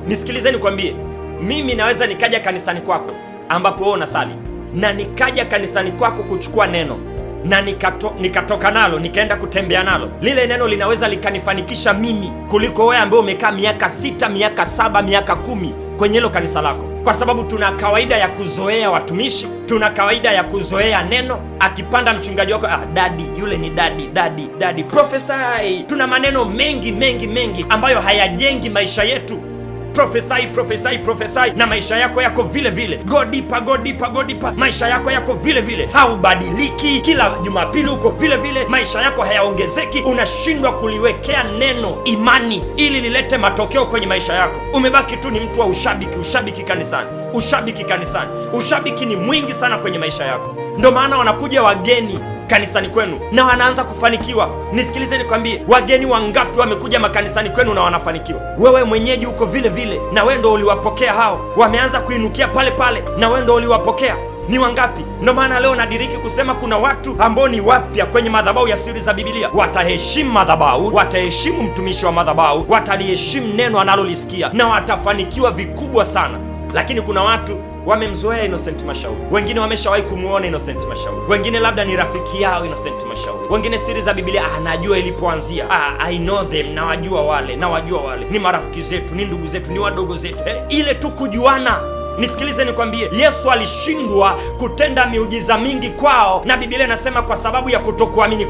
Nisikilize nikwambie, mimi naweza nikaja kanisani kwako ambapo wewe unasali, na nikaja kanisani kwako kuchukua neno na nikatoka nalo nikaenda kutembea nalo. Lile neno linaweza likanifanikisha mimi kuliko wewe ambaye umekaa miaka 6, miaka 7, miaka 10 kwenye hilo kanisa lako, kwa sababu tuna kawaida ya kuzoea watumishi, tuna kawaida ya kuzoea neno. Akipanda mchungaji wako, dadi yule ni dadi prophesy. Tuna maneno mengi ambayo hayajengi maisha yetu. Prophesy na maisha yako yako vile vile. Go deeper. Maisha yako yako vile vile, haubadiliki. Kila Jumapili uko vile vile, maisha yako hayaongezeki. Unashindwa kuliwekea neno imani ili lilete matokeo kwenye maisha yako. Umebaki tu ni mtu wa ushabiki kanisani. Ushabiki ni mwingi sana kwenye maisha yako. Ndio maana wanakuja wageni kanisani kwenu na wanaanza kufanikiwa. Nisikilize nikwambie, wageni wangapi wamekuja makanisani kwenu na wanafanikiwa? Wewe mwenyeji uko vile vile, na wewe ndio uliwapokea hao. Wameanza kuinukia pale na wewe ndio uliwapokea. Ni wangapi? Ndio maana leo nadiriki kusema kuna watu ambao ni wapya kwenye madhabahu ya siri za Biblia. Wataheshimu madhabahu, wataheshimu mtumishi wa madhabahu, wataliheshimu neno analolisikia na watafanikiwa vikubwa sana. Lakini kuna watu wamemzoea Innocent Mashauri, wengine wameshawahi kumuona Innocent Mashauri, wengine labda ni rafiki yao Innocent Mashauri, wengine siri za Biblia najua ilipoanzia. I know them, nawajua wale, ni marafiki zetu, ni ndugu zetu, ni wadogo zetu. Ile tu kujuana. Nisikilize nikwambie, Yesu alishindwa kutenda miujiza mingi kwao, na Biblia inasema kwa sababu ya kutokuamini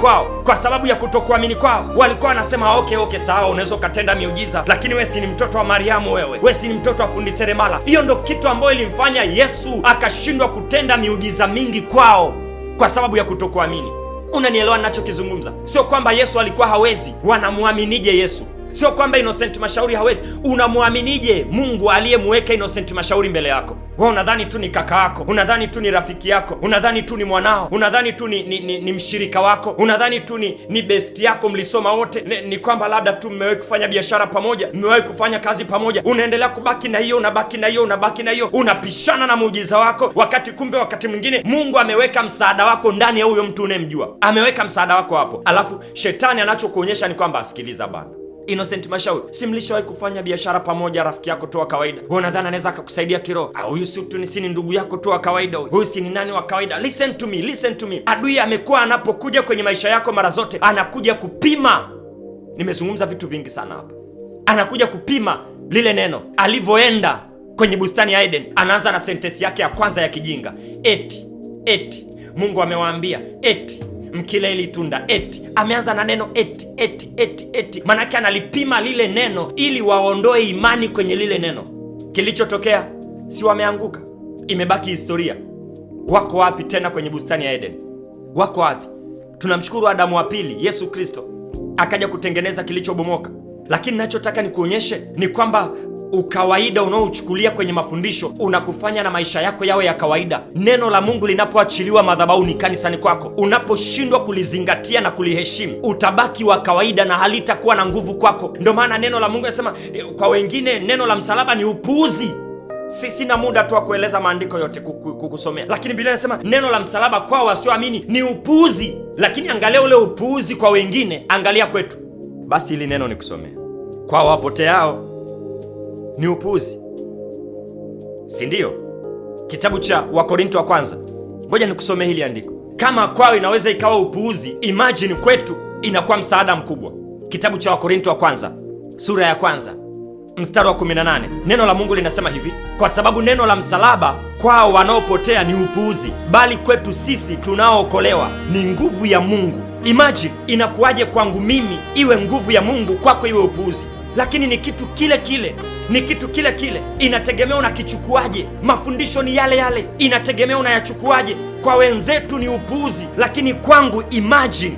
kwao. Walikuwa wanasema okay, sawa, unaweza ukatenda miujiza, lakini wewe si ni mtoto wa Mariamu, wewe si ni mtoto wa fundi seremala. Hiyo ndo kitu ambayo ilimfanya Yesu akashindwa kutenda miujiza mingi kwao, kwa sababu ya kutokuamini. Unanielewa ninachokizungumza? Sio kwamba Yesu alikuwa hawezi. Wanamwaminije Yesu? Sio kwamba Innocent Mashauri hawezi. Unamwaminije Mungu aliyemweka Innocent Mashauri mbele yako? Wewe unadhani tu ni kaka yako, unadhani tu ni rafiki yako, unadhani tu ni mwanao, unadhani tu ni mshirika wako, unadhani tu ni best yako, mlisoma wote, ni kwamba labda tu mmewahi kufanya biashara pamoja, mmewahi kufanya kazi pamoja. Unaendelea kubaki na hiyo, unabaki na hiyo, unabaki na hiyo, unapishana na muujiza wako, wakati kumbe wakati mwingine Mungu ameweka msaada wako ndani ya huyo mtu unayemjua. Ameweka msaada wako hapo, alafu shetani anachokuonyesha ni kwamba sikiliza bana, Innocent Mashauri, si mlishawahi kufanya biashara pamoja, rafiki yako tu wa kawaida? Wewe unadhani anaweza akakusaidia kiroho? Huyu si tu ni ndugu yako tu wa kawaida, huyu si ni nani wa kawaida? Listen to me, listen to me. Adui amekuwa anapokuja kwenye maisha yako mara zote anakuja kupima. Nimezungumza vitu vingi sana hapa. Anakuja kupima lile neno. Alivyoenda kwenye bustani ya Eden, anaanza na sentensi yake ya kwanza ya kijinga. Eti Mungu amewaambia eti mkile ili tunda. Eti ameanza na neno eti. Manake analipima lile neno ili waondoe imani kwenye lile neno. Kilichotokea, si wameanguka? Imebaki historia. Wako wapi tena kwenye bustani ya Eden? Wako wapi? Tunamshukuru Adamu wa pili, Yesu Kristo, akaja kutengeneza kilichobomoka. Lakini nachotaka nikuonyeshe ni kwamba ukawaida unaouchukulia kwenye mafundisho unakufanya na maisha yako yawe ya kawaida. Neno la Mungu linapoachiliwa madhabahuni kanisani kwako, unaposhindwa kulizingatia na kuliheshimu, utabaki wa kawaida na halitakuwa na nguvu kwako. Ndio maana neno la Mungu linasema kwa wengine neno la msalaba ni upuuzi. Sina muda tu wa kueleza maandiko yote kukusomea, lakini Biblia inasema neno la msalaba kwa wasioamini ni upuuzi. Lakini angalia ule upuuzi kwa wengine, angalia kwetu. Basi hili neno nikusomea. Kwa wapoteao ni upuuzi, si ndio? Kitabu cha Wakorinto wa kwanza. Ngoja nikusomee hili andiko. Kama kwao inaweza ikawa upuuzi, imagine kwetu inakuwa msaada mkubwa. Kitabu cha Wakorinto wa kwanza, sura ya kwanza, mstari wa 18. Neno la Mungu linasema hivi: kwa sababu neno la msalaba kwao wanaopotea ni upuuzi, bali kwetu sisi tunaookolewa ni nguvu ya Mungu. Imagine inakuwaje kwangu mimi iwe nguvu ya Mungu, kwako iwe upuuzi? Lakini ni kitu kile kile, ni kitu kile kile. Inategemea unakichukuaje. Mafundisho ni yale yale, inategemea unayachukuaje. Kwa wenzetu ni upuuzi, lakini kwangu imagine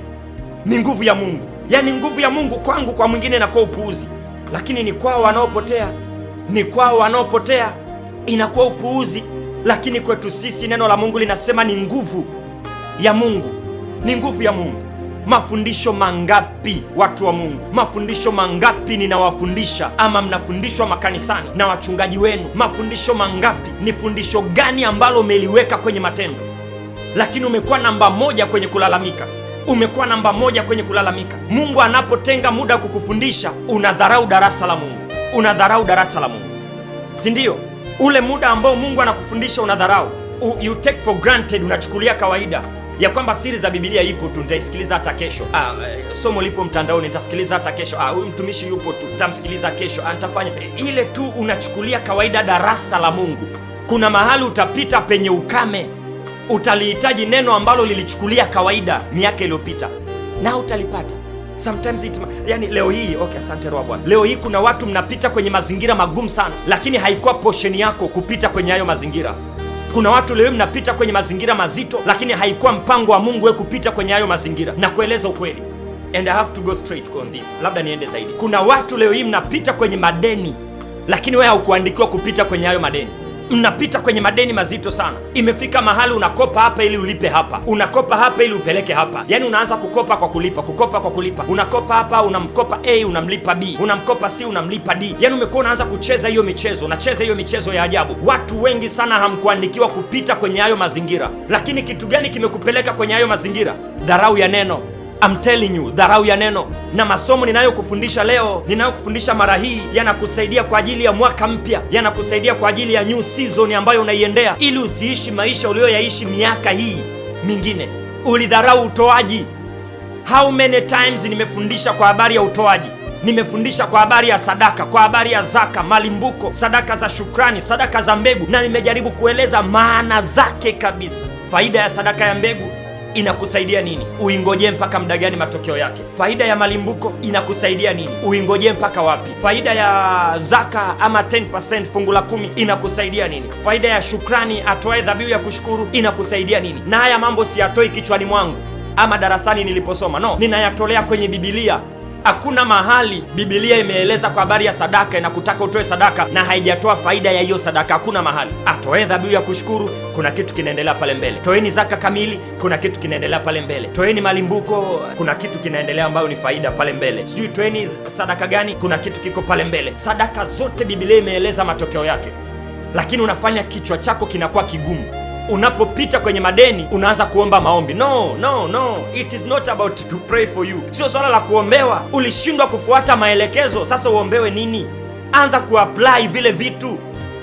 ni nguvu ya Mungu. Yaani nguvu ya Mungu kwangu, kwa mwingine inakuwa upuuzi, lakini ni kwao wanaopotea inakuwa upuuzi. Lakini kwetu sisi neno la Mungu linasema ni nguvu ya Mungu, ni nguvu ya Mungu. Mafundisho mangapi, watu wa Mungu, mafundisho mangapi ninawafundisha ama mnafundishwa makanisani na wachungaji wenu? Mafundisho mangapi? Ni fundisho gani ambalo umeliweka kwenye matendo? Lakini umekuwa namba moja kwenye kulalamika, umekuwa namba moja kwenye kulalamika. Mungu anapotenga muda kukufundisha, unadharau darasa la Mungu, unadharau darasa la Mungu, si ndio? Ule muda ambao Mungu anakufundisha unadharau, you take for granted, unachukulia kawaida ya kwamba siri za Biblia ipo tu, nitaisikiliza hata kesho. Somo lipo mtandaoni, nitasikiliza hata kesho. Huyu mtumishi yupo tu, nitamsikiliza kesho. Nitafanya ile tu, unachukulia kawaida darasa la Mungu. Kuna mahali utapita penye ukame, utalihitaji neno ambalo lilichukulia kawaida miaka iliyopita, na utalipata. Sometimes yani leo hii, okay, asante Roho Bwana. Leo hii kuna watu mnapita kwenye mazingira magumu sana, lakini haikuwa portion yako kupita kwenye hayo mazingira. Kuna watu leo mnapita kwenye mazingira mazito, lakini haikuwa mpango wa Mungu wewe kupita kwenye hayo mazingira. Na kueleza ukweli, and I have to go straight on this, labda niende zaidi. Kuna watu leo hii mnapita kwenye madeni, lakini wewe haukuandikiwa kupita kwenye hayo madeni. Mnapita kwenye madeni mazito sana. Imefika mahali unakopa hapa ili ulipe hapa, unakopa hapa ili upeleke hapa. Yaani unaanza kukopa kwa kulipa, kukopa kwa kulipa. Unakopa hapa, unamkopa A unamlipa B, unamkopa C unamlipa D. Yaani umekuwa unaanza kucheza hiyo michezo, unacheza hiyo michezo ya ajabu. Watu wengi sana hamkuandikiwa kupita kwenye hayo mazingira. Lakini kitu gani kimekupeleka kwenye hayo mazingira? Dharau ya neno. I'm telling you, dharau ya neno. Na masomo ninayokufundisha leo, ninayokufundisha mara hii, yanakusaidia kwa ajili ya mwaka mpya, yanakusaidia kwa ajili ya new season ambayo unaiendea, ili usiishi maisha uliyoyaishi miaka hii mingine. Ulidharau utoaji. How many times nimefundisha kwa habari ya utoaji, nimefundisha kwa habari ya sadaka, kwa habari ya zaka, malimbuko, sadaka za shukrani, sadaka za mbegu, na nimejaribu kueleza maana zake kabisa. Faida ya sadaka ya mbegu inakusaidia nini? Uingoje mpaka muda gani matokeo yake? Faida ya malimbuko inakusaidia nini? Uingoje mpaka wapi? Faida ya zaka ama 10% fungu la 10 inakusaidia nini? Faida ya shukrani, atoe dhabihu ya kushukuru, inakusaidia nini? Na haya mambo siyatoi kichwani mwangu. ama darasani niliposoma. No, ninayatolea kwenye Biblia. Hakuna mahali Biblia imeeleza kwa habari ya sadaka na kutaka utoe sadaka na haijatoa faida ya hiyo sadaka. Hakuna mahali. Atoe dhabihu ya kushukuru, kuna kitu kinaendelea pale mbele. Toeni zaka kamili, kuna kitu kinaendelea pale mbele. Toeni malimbuko, kuna kitu kinaendelea ambayo ni faida pale mbele. Sijui toeni sadaka gani, kuna kitu kiko pale mbele. Sadaka zote Biblia imeeleza matokeo yake, lakini unafanya kichwa chako kinakuwa kigumu. Unapopita kwenye madeni unaanza kuomba maombi. No, it is not about to pray for you. Sio swala la kuombewa. Ulishindwa kufuata maelekezo, sasa uombewe nini? Anza kuapply vile vitu.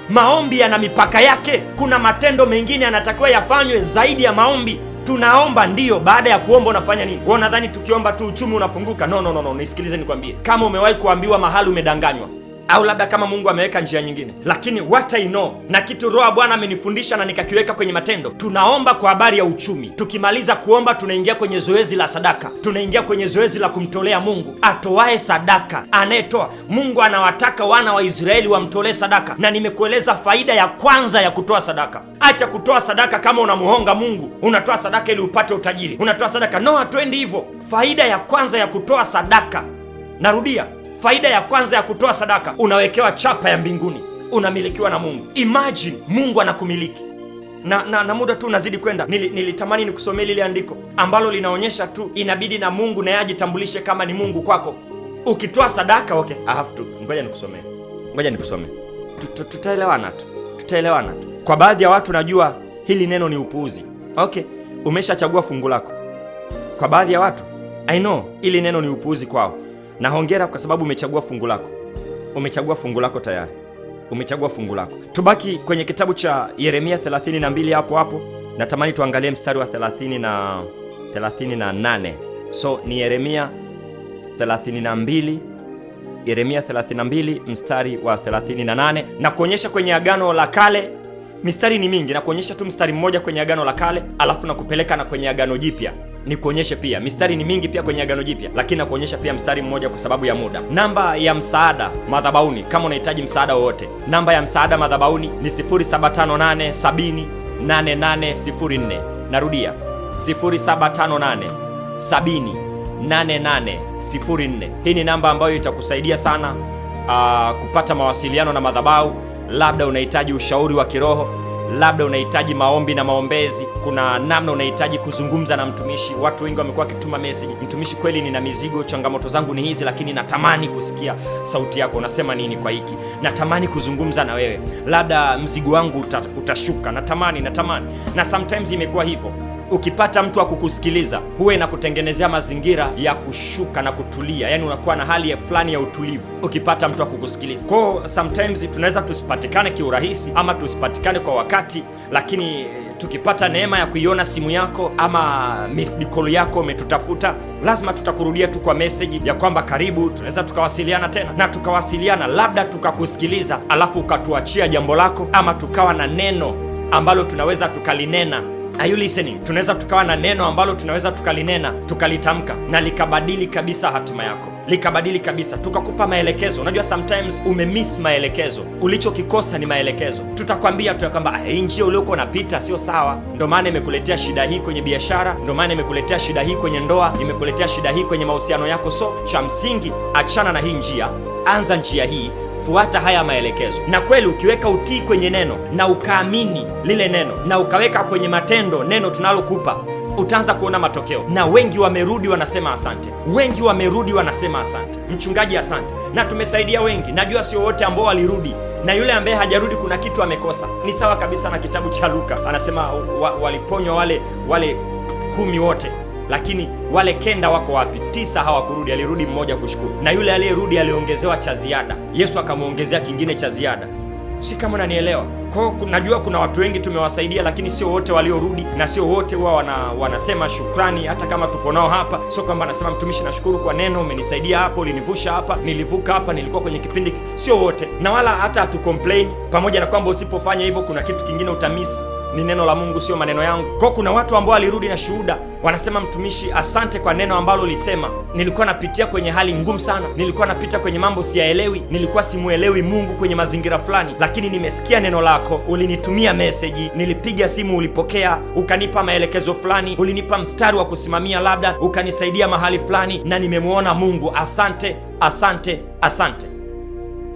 Maombi yana mipaka yake. Kuna matendo mengine yanatakiwa yafanywe zaidi ya maombi. Tunaomba ndiyo, baada ya kuomba unafanya nini? Wewe unadhani tukiomba tu uchumi unafunguka? No, nisikilize nikwambie. Kama umewahi kuambiwa mahali umedanganywa, au labda kama Mungu ameweka njia nyingine, lakini what I know na kitu Roho Bwana amenifundisha na nikakiweka kwenye matendo, tunaomba kwa habari ya uchumi. Tukimaliza kuomba, tunaingia kwenye zoezi la sadaka, tunaingia kwenye zoezi la kumtolea Mungu. Atoae sadaka, anayetoa. Mungu anawataka wana wa Israeli wamtolee sadaka, na nimekueleza faida ya kwanza ya kutoa sadaka. Acha kutoa sadaka kama unamuhonga Mungu, unatoa sadaka ili upate utajiri, unatoa sadaka. No, hatuendi hivyo. Faida ya kwanza ya kutoa sadaka, narudia, faida ya kwanza ya kutoa sadaka, unawekewa chapa ya mbinguni, unamilikiwa na Mungu. Imagine Mungu anakumiliki. Na muda tu unazidi kwenda, nilitamani nikusomee lile andiko ambalo linaonyesha tu inabidi na Mungu naye ajitambulishe kama ni Mungu kwako. Ukitoa sadaka, okay, I have to. Ngoja nikusomee. Tutaelewana tu. Kwa baadhi ya watu najua hili neno ni upuuzi. Okay, umeshachagua fungu lako. Kwa baadhi ya watu I know hili neno ni upuuzi kwao. Na hongera kwa sababu umechagua fungu lako. Umechagua fungu lako tayari. Umechagua fungu lako. Tubaki kwenye kitabu cha Yeremia 32 hapo. Natamani tuangalie mstari wa 38. So ni Yeremia 32 mstari wa 38, na kuonyesha kwenye Agano la Kale. Mistari ni mingi, na kuonyesha tu mstari mmoja kwenye Agano la Kale, alafu na kupeleka na kwenye Agano Jipya. Ni kuonyeshe pia mistari ni mingi pia kwenye Agano Jipya, lakini na kuonyesha pia mstari mmoja kwa sababu ya muda. Namba ya msaada madhabahuni, kama unahitaji msaada wowote, namba ya msaada madhabahuni ni 0758 70 8804. Narudia, 0758 70 8804. Hii ni namba ambayo itakusaidia sana kupata mawasiliano na madhabahu. Labda unahitaji ushauri wa kiroho, labda unahitaji maombi na maombezi, kuna namna unahitaji kuzungumza na mtumishi. Watu wengi wamekuwa wakituma message, mtumishi, kweli nina mizigo, changamoto zangu ni hizi, lakini natamani kusikia sauti yako, unasema nini kwa hiki, natamani kuzungumza na wewe, labda mzigo wangu utashuka, natamani. Na sometimes imekuwa hivyo. Ukipata mtu wa kukusikiliza, huwa inakutengenezea mazingira ya kushuka na kutulia, yani unakuwa na hali ya fulani ya utulivu ukipata mtu wa kukusikiliza. Kwa sometimes tunaweza tusipatikane kiurahisi ama tusipatikane kwa wakati, lakini tukipata neema ya kuiona simu yako ama missed call yako umetutafuta, lazima tutakurudia tu kwa message ya kwamba karibu, tunaweza tukawasiliana tena, na tukawasiliana, labda tukakusikiliza alafu ukatuachia jambo lako, ama tukawa na neno ambalo tunaweza tukalinena. Are you listening? Tunaweza tukawa na neno ambalo tunaweza tukalinena, tukalitamka na likabadili kabisa hatima yako, likabadili kabisa, tukakupa maelekezo. Unajua sometimes umemiss maelekezo, ulichokikosa ni maelekezo. Tutakwambia tu kwamba hii njia uliokuwa unapita sio sawa, ndio maana imekuletea shida hii kwenye biashara, ndio maana imekuletea shida hii kwenye ndoa, imekuletea shida hii kwenye mahusiano yako. So cha msingi, achana na hii njia, anza njia hii, fuata haya maelekezo. Na kweli ukiweka utii kwenye neno na ukaamini lile neno na ukaweka kwenye matendo neno tunalokupa, utaanza kuona matokeo. Na wengi wamerudi wanasema asante. Mchungaji, asante. Na tumesaidia wengi. Najua sio wote ambao walirudi, na yule ambaye hajarudi kuna kitu amekosa. Ni sawa kabisa na kitabu cha Luka, anasema waliponywa wale 10 wote, lakini wale 9 wako wapi? 9 hawakurudi, alirudi mmoja kushukuru, na yule aliyerudi aliongezewa cha ziada. Yesu akamuongezea kingine cha ziada. Si kama unanielewa? Kwa najua kuna watu wengi tumewasaidia, lakini sio wote waliorudi, na sio wote huwa wanasema shukrani. Hata kama tupo nao hapa, sio kwamba anasema mtumishi, nashukuru kwa neno, umenisaidia hapo, ulinivusha hapa, nilivuka hapa, nilikuwa kwenye kipindi. Sio wote, na wala hata hatu complain, pamoja na kwamba usipofanya hivyo kuna kitu kingine utamiss. ni neno la Mungu, sio maneno yangu. Kwa kuna watu ambao walirudi na shuhuda, wanasema mtumishi, asante kwa neno ambalo ulisema. Nilikuwa napitia kwenye hali ngumu sana, nilikuwa napita kwenye mambo siyaelewi, nilikuwa simuelewi Mungu kwenye mazingira fulani, lakini nimesikia neno lako, ulinitumia meseji, nilipiga simu, ulipokea, ukanipa maelekezo fulani, ulinipa mstari wa kusimamia, labda ukanisaidia mahali fulani, na nimemwona Mungu. Asante, asante, asante.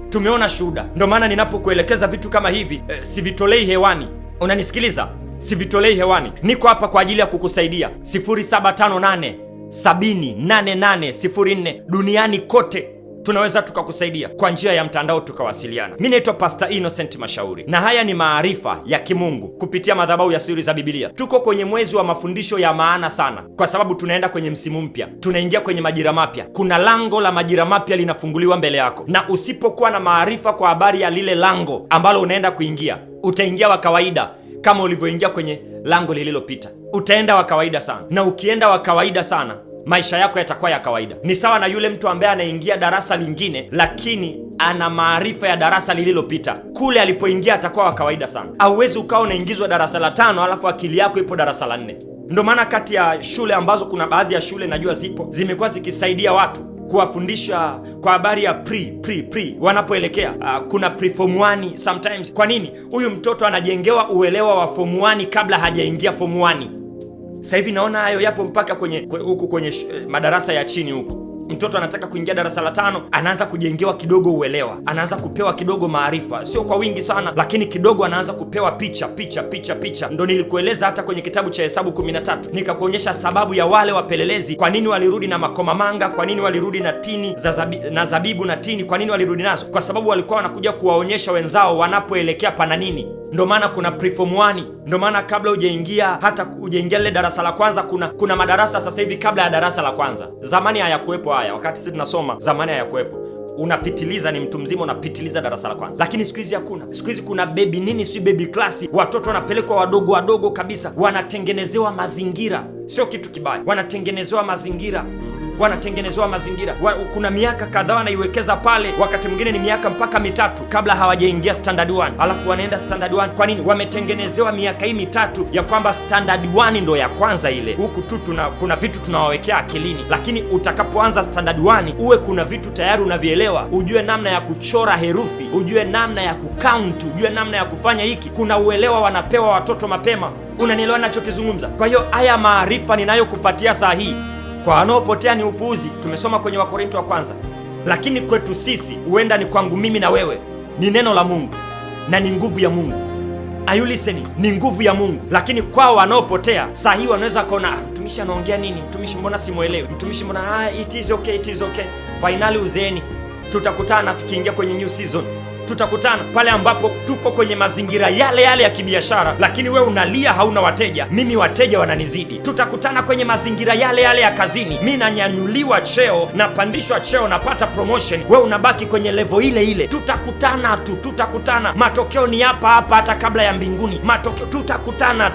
Tumeona shuhuda. Ndio maana ninapokuelekeza vitu kama hivi sivitolei hewani. Unanisikiliza? Sivitolei hewani, niko hapa kwa ajili ya kukusaidia. 0758 708804 duniani kote tunaweza tukakusaidia kwa njia ya mtandao, tukawasiliana. Mimi naitwa Pastor Innocent Mashauri na haya ni maarifa ya kimungu kupitia madhabahu ya Siri za Biblia. Tuko kwenye mwezi wa mafundisho ya maana sana, kwa sababu tunaenda kwenye msimu mpya, tunaingia kwenye majira mapya. Kuna lango la majira mapya linafunguliwa mbele yako, na usipokuwa na maarifa kwa habari ya lile lango ambalo unaenda kuingia, utaingia wa kawaida kama ulivyoingia kwenye lango lililopita. Utaenda wa kawaida sana, na ukienda wa kawaida sana maisha yako yatakuwa ya kawaida. Ni sawa na yule mtu ambaye anaingia darasa lingine lakini ana maarifa ya darasa lililopita. Kule alipoingia atakuwa wa kawaida sana. Hauwezi ukawa unaingizwa darasa la 5 alafu akili yako ipo darasa la 4. Ndio maana kati ya shule ambazo, kuna baadhi ya shule najua zipo, zimekuwa zikisaidia watu kuwafundisha kwa habari ya pre wanapoelekea kuna pre form 1 sometimes. Kwa nini? Huyu mtoto anajengewa uelewa wa form 1 kabla hajaingia form 1. Sasa hivi naona hayo yapo mpaka kwenye madarasa ya chini huko. Mtoto anataka kuingia darasa la 5, anaanza kujengewa kidogo uelewa, anaanza kupewa kidogo maarifa, sio kwa wingi sana, lakini kidogo anaanza kupewa picha. Ndo nilikueleza hata kwenye kitabu cha Hesabu 13, nikakuonyesha sababu ya wale wapelelezi, kwa nini walirudi na makomamanga, kwa nini walirudi na tini na zabibu na tini, kwa nini walirudi nazo? Kwa sababu walikuwa wanakuja kuwaonyesha wenzao wanapoelekea pana nini. Ndio maana kuna preform 1. Ndio maana kabla hujaingia lile darasa la kwanza, kuna madarasa sasa hivi kabla ya darasa la kwanza. Zamani hayakuwepo haya, wakati sisi tunasoma zamani hayakuwepo. Unapitiliza, ni mtu mzima unapitiliza darasa la kwanza, lakini siku hizi hakuna. Siku hizi kuna baby nini, si baby class, watoto wanapelekwa wadogo kabisa, wanatengenezewa mazingira. Sio kitu kibaya, wanatengenezewa mazingira. Kuna miaka kadhaa wanaiwekeza pale, wakati mwingine ni miaka mpaka 3 kabla hawajaingia standard 1, alafu wanaenda standard 1. Kwa nini? Wametengenezewa miaka hii 3 ya kwamba standard 1 ndo ya kwanza ile. Huku tu kuna vitu tunawawekea akilini, lakini utakapoanza standard 1 uwe kuna vitu tayari unavielewa, ujue namna ya kuchora herufi, ujue namna ya kucount, ujue namna ya kufanya hiki. Kuna uelewa wanapewa watoto mapema. Unanielewa ninachokizungumza? Kwa hiyo haya maarifa ninayokupatia saa hii, kwa wanaopotea ni upuuzi. Tumesoma kwenye Wakorintho wa kwanza, lakini kwetu sisi, huenda ni kwangu mimi na wewe, ni neno la Mungu na ni nguvu ya Mungu. Are you listening? Ni nguvu ya Mungu. Lakini kwao wanaopotea saa hii wanaweza kuona, mtumishi anaongea nini? Mtumishi mbona simuelewi? Mtumishi mbona it is okay. Finally uzeeni. Tutakutana tukiingia kwenye new season. Tutakutana pale ambapo tupo kwenye mazingira yale ya kibiashara, lakini wewe unalia hauna wateja, mimi wateja wananizidi. Tutakutana kwenye mazingira yale ya kazini, mimi nanyanyuliwa cheo, napandishwa cheo, napata promotion, wewe unabaki kwenye level ile. Tutakutana. Matokeo ni hapa hata kabla ya mbinguni. Matokeo tutakutana.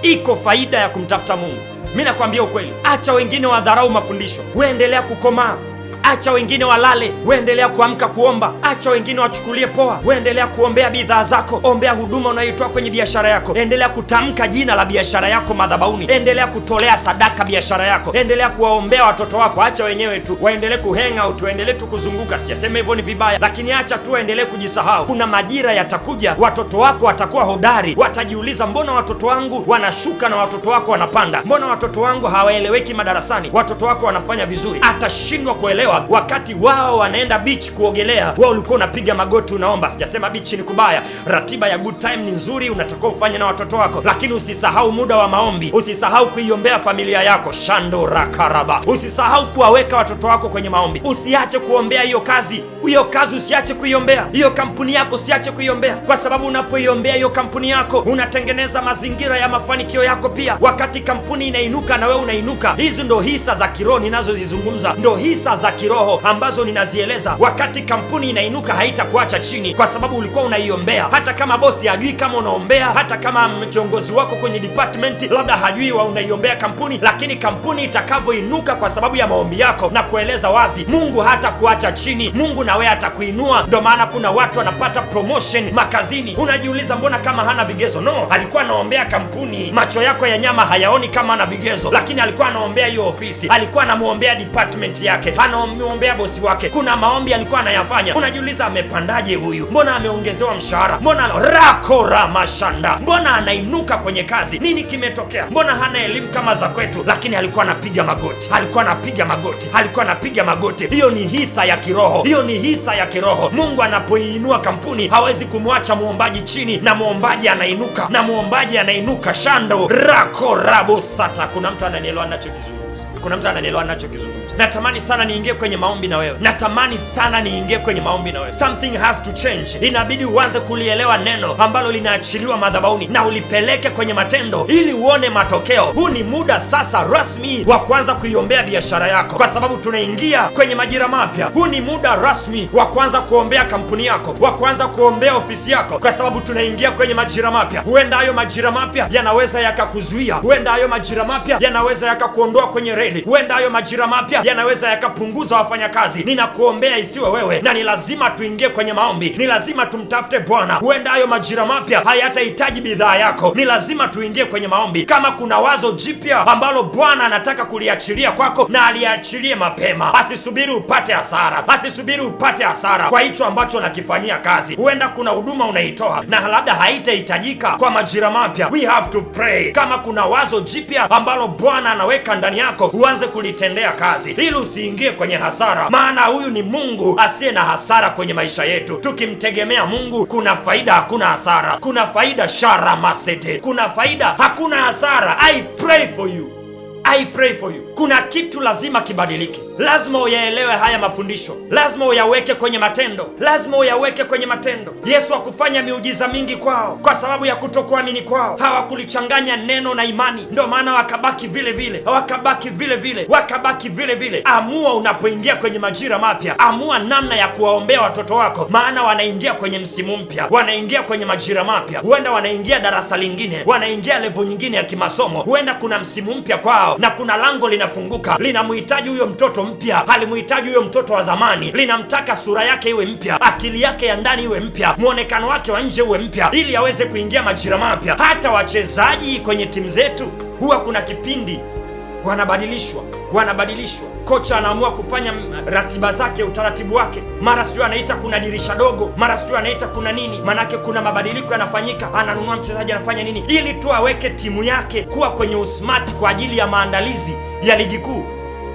Iko faida ya kumtafuta Mungu. Mimi nakwambia ukweli. Acha wengine wadharau mafundisho, wewe endelea kukomaa. Acha wengine walale, uendelea kuamka kuomba. Acha wengine wachukulie poa, uendelea kuombea bidhaa zako. Ombea huduma unayoitoa kwenye biashara yako. Endelea kutamka jina la biashara yako madhabahuni. Endelea kutolea sadaka biashara yako. Endelea kuwaombea watoto wako. Acha wenyewe tu waendelee kuhang out, waendelee tu kuzunguka. Sijasema hivyo ni vibaya, lakini acha tu waendelee kujisahau. Kuna majira yatakuja, watoto wako watakuwa hodari. Watajiuliza, mbona watoto wangu wanashuka na watoto wako wanapanda? Mbona watoto wangu hawaeleweki madarasani? Watoto wako wanafanya vizuri. Atashindwa kuelewa wakati wao wanaenda beach kuogelea, wao ulikuwa unapiga magoti unaomba. Sijasema beach ni kubaya, ratiba ya good time ni nzuri, unatakiwa ufanye na watoto wako, lakini usisahau muda wa maombi. Usisahau kuiombea familia yako. Shando rakaraba. Usisahau kuwaweka watoto wako kwenye maombi. Usiache kuombea hiyo kazi usiache kuiombea. Hiyo kampuni yako usiache kuiombea, kwa sababu unapoiombea hiyo kampuni yako unatengeneza mazingira ya mafanikio yako pia. Wakati kampuni inainuka na wewe unainuka. Hizi ndo hisa za kiroho ninazozizungumza, ndo hisa za kiroho ambazo ninazieleza. Wakati kampuni inainuka, haitakuacha chini, kwa sababu ulikuwa unaiombea. Hata kama bosi hajui kama unaombea, hata kama kiongozi wako kwenye department labda hajui wa unaiombea kampuni, lakini kampuni itakavyoinuka kwa sababu ya maombi yako, na kueleza wazi, Mungu hata kuacha chini. Mungu na wewe atakuinua. Ndio maana kuna watu wanapata promotion makazini. Unajiuliza, mbona kama hana vigezo? No, alikuwa anaombea kampuni. Macho yako ya nyama hayaoni kama ana vigezo, lakini alikuwa anaombea hiyo ofisi, alikuwa anamuombea department yake, anamuombea bosi wake. Kuna maombi alikuwa anayafanya. Unajiuliza, amepandaje huyu? Mbona ameongezewa mshahara? Mbona rako ramashanda? Mbona anainuka kwenye kazi? Nini kimetokea? Mbona hana elimu kama za kwetu? Lakini alikuwa anapiga magoti, alikuwa anapiga magoti, alikuwa anapiga magoti. Hiyo ni hisa ya kiroho, hiyo ni hisa ya kiroho. Mungu anapoinua kampuni hawezi kumwacha muombaji chini, na muombaji anainuka, na muombaji anainuka. Shando rako rabo sata. Kuna mtu ananielewa ninachokizungumza? Kuna mtu ananielewa ninachokizungumza? Natamani sana niingie kwenye maombi na wewe, natamani sana niingie kwenye maombi na wewe. Something has to change. Inabidi uanze kulielewa neno ambalo linaachiliwa madhabahuni na ulipeleke kwenye matendo ili uone matokeo. Huu ni muda sasa rasmi wa kuanza kuiombea biashara yako, kwa sababu tunaingia kwenye majira mapya. Huu ni muda rasmi wa kuanza kuombea kampuni yako, wa kuanza kuombea ofisi yako, kwa sababu tunaingia kwenye majira mapya. Huenda hayo majira mapya yanaweza yakakuzuia, huenda hayo majira mapya yanaweza yakakuondoa kwenye reli, huenda hayo majira mapya yanaweza yakapunguza wafanyakazi. Ninakuombea isiwe wewe, na ni lazima tuingie kwenye maombi, ni lazima tumtafute Bwana. Huenda hayo majira mapya hayatahitaji bidhaa yako, ni lazima tuingie kwenye maombi. Kama kuna wazo jipya ambalo Bwana anataka kuliachilia kwako, na aliachilie mapema. Asisubiri upate hasara, asisubiri upate hasara kwa hicho ambacho unakifanyia kazi. Huenda kuna huduma unaitoa na labda haitahitajika kwa majira mapya. We have to pray. Kama kuna wazo jipya ambalo Bwana anaweka ndani yako, uanze kulitendea kazi ili usiingie kwenye hasara, maana huyu ni Mungu asiye na hasara kwenye maisha yetu. Tukimtegemea Mungu, kuna faida, hakuna hasara. Kuna faida shara masete, kuna faida, hakuna hasara. I pray for you, I pray for you. Kuna kitu lazima kibadilike. Lazima uyaelewe haya mafundisho, lazima uyaweke kwenye matendo, lazima uyaweke kwenye matendo. Yesu hakufanya miujiza mingi kwao kwa sababu ya kutokuamini kwao. Hawakulichanganya neno na imani, ndio maana wakabaki vile vile, wakabaki vile vile, wakabaki vile vile. Amua unapoingia kwenye majira mapya, amua namna ya kuwaombea watoto wako, maana wanaingia kwenye msimu mpya, wanaingia kwenye majira mapya. Huenda wanaingia darasa lingine, wanaingia level nyingine ya kimasomo. Huenda kuna msimu mpya kwao, na kuna lango linafunguka, linamhitaji huyo mtoto mpya, halimhitaji huyo mtoto wa zamani. Linamtaka sura yake iwe mpya, akili yake ya ndani iwe mpya, muonekano wake wa nje uwe mpya, ili aweze kuingia majira mapya. Hata wachezaji kwenye timu zetu huwa kuna kipindi wanabadilishwa. Kocha anaamua kufanya ratiba zake, utaratibu wake, mara sio anaita kuna dirisha dogo, mara sio anaita kuna nini, manake kuna mabadiliko yanafanyika. Ananunua mchezaji, anafanya nini ili tu aweke timu yake kuwa kwenye usmart kwa ajili ya maandalizi ya ligi kuu.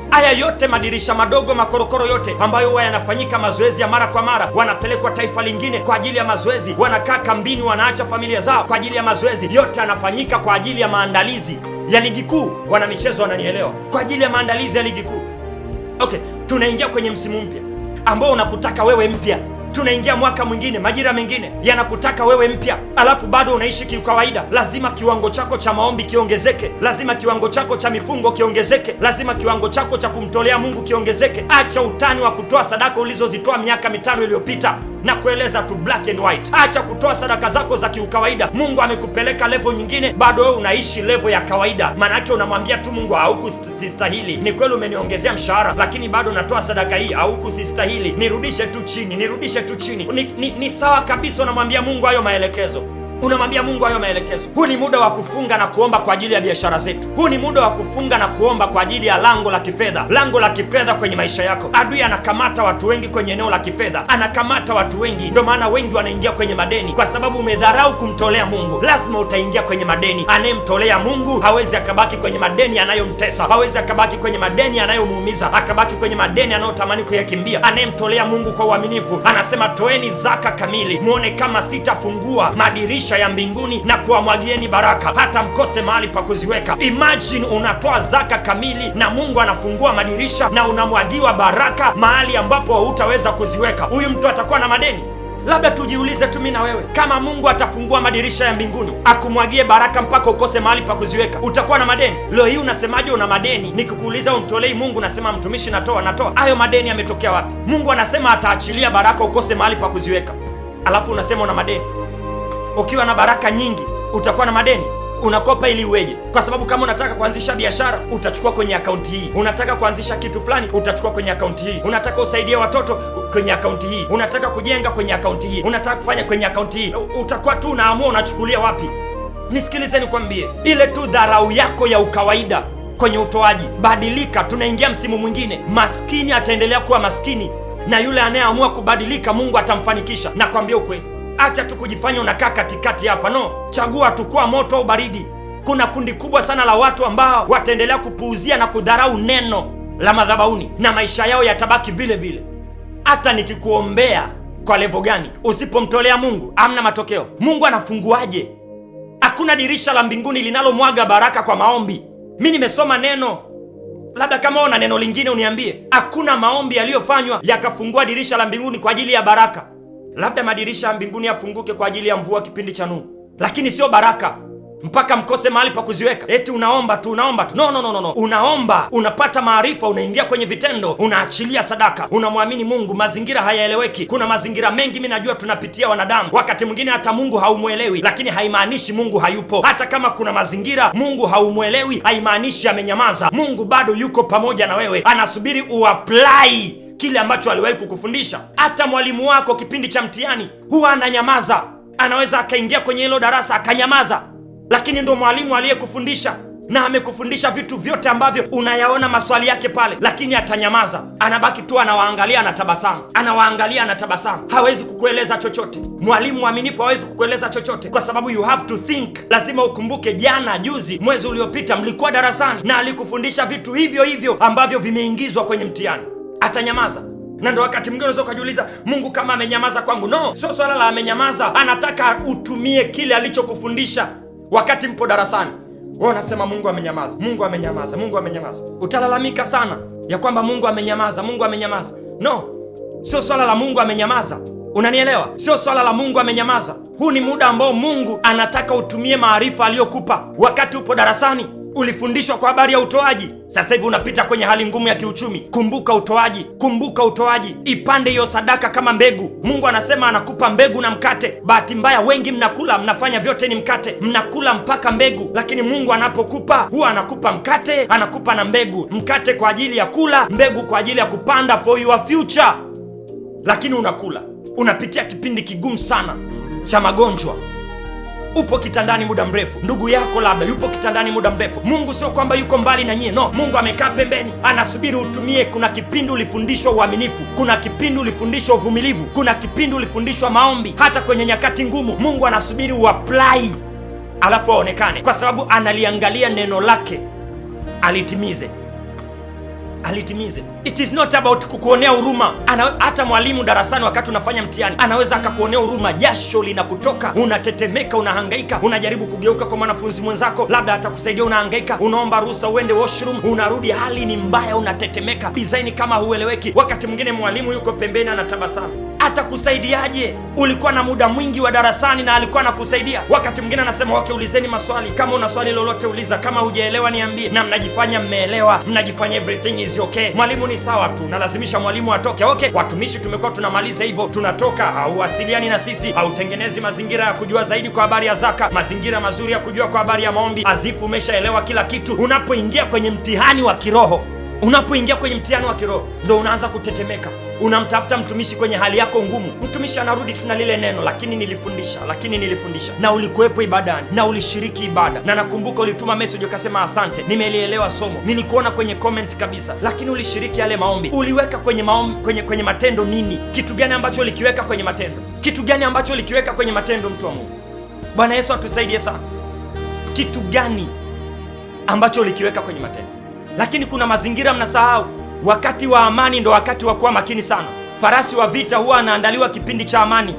Haya yote madirisha madogo, makorokoro yote ambayo huwa yanafanyika, mazoezi ya mara kwa mara, wanapelekwa taifa lingine kwa ajili ya mazoezi, wanakaa kambini, wanaacha familia zao kwa ajili ya mazoezi. Yote yanafanyika kwa ajili ya maandalizi ya ligi kuu. Wana michezo wananielewa, kwa ajili ya maandalizi ya ligi kuu. Okay, tunaingia kwenye msimu mpya ambao unakutaka wewe mpya. Tunaingia mwaka mwingine, majira mengine yanakutaka wewe mpya, alafu bado unaishi kiukawaida. Lazima kiwango chako cha maombi kiongezeke, lazima kiwango chako cha mifungo kiongezeke, lazima kiwango chako cha kumtolea Mungu kiongezeke. Acha utani wa kutoa sadaka ulizozitoa miaka 5 iliyopita, na kueleza tu black and white. Acha kutoa sadaka zako za kiukawaida. Mungu amekupeleka level nyingine, bado wewe unaishi level ya kawaida. Maana yake unamwambia tu Mungu, haukusistahili. Ni kweli umeniongezea mshahara, lakini bado natoa sadaka hii. Haukusistahili, nirudishe tu chini, nirudishe tu chini. Ni sawa kabisa. Unamwambia Mungu hayo maelekezo, unamwambia Mungu hayo maelekezo. Huu ni muda wa kufunga na kuomba kwa ajili ya biashara zetu. Huu ni muda wa kufunga na kuomba kwa ajili ya lango la kifedha, lango la kifedha kwenye maisha yako. Adui anakamata watu wengi kwenye eneo la kifedha, anakamata watu wengi. Ndio maana wengi wanaingia kwenye madeni, kwa sababu umedharau kumtolea Mungu. Lazima utaingia kwenye madeni. Anayemtolea Mungu hawezi akabaki kwenye madeni yanayomtesa, hawezi akabaki kwenye madeni yanayomuumiza, akabaki kwenye madeni anayotamani kuyakimbia. Anayemtolea Mungu kwa uaminifu anasema, toeni zaka kamili, muone kama sitafungua madirisha ya mbinguni na kuwamwagieni baraka hata mkose mahali pa kuziweka. Imagine unatoa zaka kamili na Mungu anafungua madirisha na unamwagiwa baraka mahali ambapo hutaweza kuziweka. Huyu mtu atakuwa na madeni? Labda tujiulize tu mimi na wewe, kama Mungu atafungua madirisha ya mbinguni akumwagie baraka mpaka ukose mahali pa kuziweka, utakuwa na madeni? Leo hii unasemaje una madeni? Nikikuuliza umtolei Mungu nasema mtumishi natoa. Hayo madeni yametokea wapi? Mungu anasema ataachilia baraka ukose mahali pa kuziweka, alafu unasema una madeni. Ukiwa na baraka nyingi utakuwa na madeni? Unakopa ili uweje? Kwa sababu kama unataka kuanzisha biashara utachukua kwenye akaunti hii, unataka kuanzisha kitu fulani utachukua kwenye akaunti hii, unataka usaidie watoto kwenye akaunti hii, unataka kujenga kwenye akaunti hii, unataka kufanya kwenye akaunti hii. Utakuwa tu unaamua unachukulia wapi. Nisikilize nikwambie, ile tu dharau yako ya ukawaida kwenye utoaji, badilika. Tunaingia msimu mwingine. Maskini ataendelea kuwa maskini, na yule anayeamua kubadilika Mungu atamfanikisha. Nakwambia ukweli. Acha tu kujifanya unakaa katikati hapa. No, chagua tu kuwa moto au baridi. Kuna kundi kubwa sana la watu ambao wataendelea kupuuzia na kudharau neno la madhabahuni, na maisha yao yatabaki vile vile. Hata nikikuombea kwa levo gani, usipomtolea Mungu amna matokeo. Mungu anafunguaje? Hakuna dirisha la mbinguni linalomwaga baraka kwa maombi. Mimi nimesoma neno, labda kama una neno lingine uniambie. Hakuna maombi yaliyofanywa yakafungua dirisha la mbinguni kwa ajili ya baraka. Labda madirisha ya mbinguni yafunguke kwa ajili ya mvua kipindi cha Nuhu, lakini sio baraka mpaka mkose mahali pa kuziweka. Eti unaomba tu. No. Unaomba, unapata maarifa, unaingia kwenye vitendo, unaachilia sadaka, unamwamini Mungu. Mazingira hayaeleweki. Kuna mazingira mengi mimi najua tunapitia wanadamu, wakati mwingine hata Mungu haumwelewi, lakini haimaanishi Mungu hayupo. Hata kama kuna mazingira Mungu haumwelewi, haimaanishi amenyamaza. Mungu bado yuko pamoja na wewe, anasubiri uapply kile ambacho aliwahi kukufundisha. Hata mwalimu wako kipindi cha mtihani huwa ananyamaza. Anaweza akaingia kwenye hilo darasa akanyamaza, lakini ndo mwalimu aliyekufundisha, na amekufundisha vitu vyote ambavyo unayaona maswali yake pale, lakini atanyamaza. Anabaki tu anawaangalia, anatabasamu. Hawezi kukueleza chochote. Mwalimu mwaminifu hawezi kukueleza chochote, kwa sababu you have to think. Lazima ukumbuke jana, juzi, mwezi uliopita mlikuwa darasani na alikufundisha vitu hivyo hivyo ambavyo vimeingizwa kwenye mtihani. Atanyamaza. Na ndo wakati mwingine unaweza ukajiuliza, Mungu kama amenyamaza kwangu? No, sio swala la amenyamaza. Anataka utumie kile alichokufundisha wakati mpo darasani. Wewe unasema Mungu amenyamaza. Utalalamika sana ya kwamba Mungu amenyamaza. No, sio swala la Mungu amenyamaza. Unanielewa? Sio swala la Mungu amenyamaza. Huu ni muda ambao Mungu anataka utumie maarifa aliyokupa. Wakati upo darasani ulifundishwa kwa habari ya utoaji. Sasa hivi unapita kwenye hali ngumu ya kiuchumi. Kumbuka utoaji. Ipande hiyo sadaka kama mbegu. Mungu anasema anakupa mbegu na mkate. Bahati mbaya wengi mnafanya vyote ni mkate. Mnakula mpaka mbegu. Lakini Mungu anapokupa huwa anakupa mkate, anakupa na mbegu. Mkate kwa ajili ya kula, mbegu kwa ajili ya kupanda for your future. Lakini unakula. Unapitia kipindi kigumu sana cha magonjwa. Upo kitandani muda mrefu. Ndugu yako labda yupo kitandani muda mrefu. Mungu sio kwamba yuko mbali na nyie. No, Mungu amekaa pembeni, anasubiri utumie. Kuna kipindi ulifundishwa uaminifu, kuna kipindi ulifundishwa uvumilivu, kuna kipindi ulifundishwa maombi. Hata kwenye nyakati ngumu Mungu anasubiri uapply, alafu aonekane, kwa sababu analiangalia neno lake alitimize. It is not about kukuonea huruma. Hata mwalimu darasani wakati unafanya mtihani anaweza akakuonea huruma. Jasho linakutoka, unatetemeka, unahangaika, unajaribu kugeuka kwa mwanafunzi mwenzako, labda atakusaidia, unahangaika, unaomba ruhusa uende washroom, unarudi, hali ni mbaya, unatetemeka, design kama hueleweki. Wakati mwingine mwalimu yuko pembeni anatabasamu. Atakusaidiaje? Ulikuwa na muda mwingi wa darasani na alikuwa anakusaidia. Wakati mwingine anasema okay, ulizeni maswali, kama una swali lolote uliza, kama hujaelewa niambie, na mnajifanya mmeelewa, mnajifanya everything is okay. Mwalimu ni sawa tu, nalazimisha mwalimu atoke. Okay, watumishi tumekuwa tunamaliza hivyo, tunatoka. Hauwasiliani na sisi, hautengenezi mazingira ya kujua zaidi kwa habari ya zaka, mazingira mazuri ya kujua kwa habari ya maombi. Azifu umeshaelewa kila kitu. Unapoingia kwenye mtihani wa kiroho, ndo unaanza kutetemeka. Unamtafuta mtumishi kwenye hali yako ngumu. Mtumishi anarudi tuna lile neno, lakini nilifundisha. Na ulikuwepo ibadani na ulishiriki ibada, na nakumbuka ulituma message ukasema asante, nimelielewa somo. Nilikuona kwenye comment kabisa, lakini ulishiriki yale maombi. Uliweka kwenye maombi, kwenye matendo nini? Kitu gani ambacho ulikiweka kwenye matendo? Mtu wa Mungu, Bwana Yesu atusaidie sana. Kitu gani ambacho ulikiweka kwenye matendo? Lakini kuna mazingira mnasahau. Wakati wa amani ndo wakati wa kuwa makini sana. Farasi wa vita huwa anaandaliwa kipindi cha amani.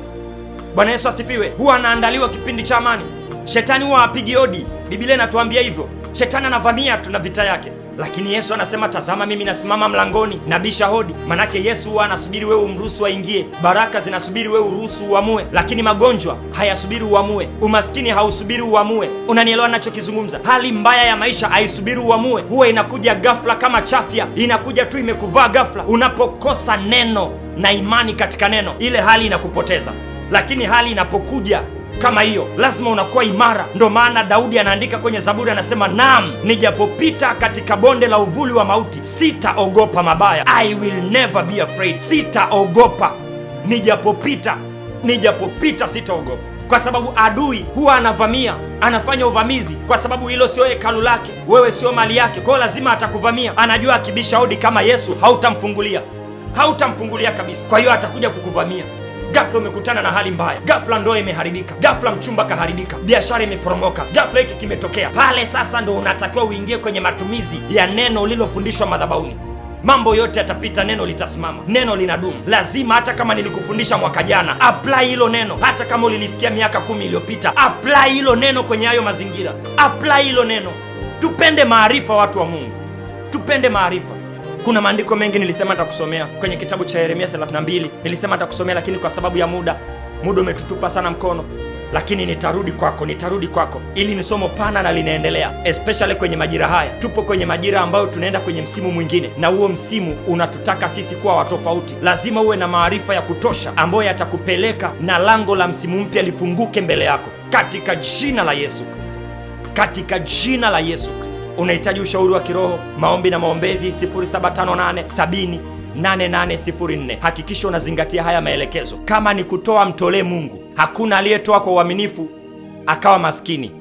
Bwana Yesu asifiwe. Huwa anaandaliwa kipindi cha amani. Shetani huwa apigi hodi. Biblia inatuambia hivyo. Shetani anavamia, tuna vita yake. lakini Yesu anasema, tazama mimi nasimama mlangoni nabisha hodi. Manake Yesu huwa anasubiri wewe umruhusu aingie. Baraka zinasubiri wewe uruhusu uamue, lakini magonjwa hayasubiri uamue. Umaskini hausubiri uamue. Unanielewa ninachokizungumza? Hali mbaya ya maisha haisubiri uamue, huwa inakuja ghafla kama chafya, inakuja tu imekuvaa ghafla. Unapokosa neno na imani katika neno, ile hali inakupoteza. Lakini hali inapokuja kama hiyo, lazima unakuwa imara. Ndo maana Daudi anaandika kwenye Zaburi, anasema, naam, nijapopita katika bonde la uvuli wa mauti, sitaogopa mabaya. I will never be afraid. Sitaogopa. Nijapopita sitaogopa. Kwa sababu adui huwa anavamia, anafanya uvamizi, kwa sababu hilo sio hekalu lake, wewe sio mali yake. Kwa hiyo lazima atakuvamia. Anajua akibisha hodi kama Yesu hautamfungulia kabisa. Kwa hiyo atakuja kukuvamia. Ghafla umekutana na hali mbaya, ghafla ndoa imeharibika, ghafla mchumba kaharibika, biashara imeporomoka, ghafla hiki kimetokea. Pale sasa ndo unatakiwa uingie kwenye matumizi ya neno ulilofundishwa madhabahuni. Mambo yote yatapita, neno litasimama, neno linadumu. Lazima, hata kama nilikufundisha mwaka jana, apply hilo neno. Hata kama ulilisikia miaka 10 iliyopita, apply hilo neno kwenye hayo mazingira, apply hilo neno. Tupende maarifa, watu wa Mungu, tupende maarifa. Kuna maandiko mengi nilisema nitakusomea kwenye kitabu cha Yeremia 32, nilisema nitakusomea, lakini kwa sababu ya muda umetutupa sana mkono. Lakini nitarudi kwako ili ni somo pana na linaendelea, especially kwenye majira haya. Tupo kwenye majira ambayo tunaenda kwenye msimu mwingine, na huo msimu unatutaka sisi kuwa watofauti. Lazima uwe na maarifa ya kutosha ambayo yatakupeleka na lango la msimu mpya lifunguke mbele yako, katika jina la Yesu Kristo, katika jina la Yesu Kristo. Unahitaji ushauri wa kiroho, maombi na maombezi, 0758708804. Hakikisha unazingatia haya maelekezo. Kama ni kutoa, mtolee Mungu. Hakuna aliyetoa kwa uaminifu akawa maskini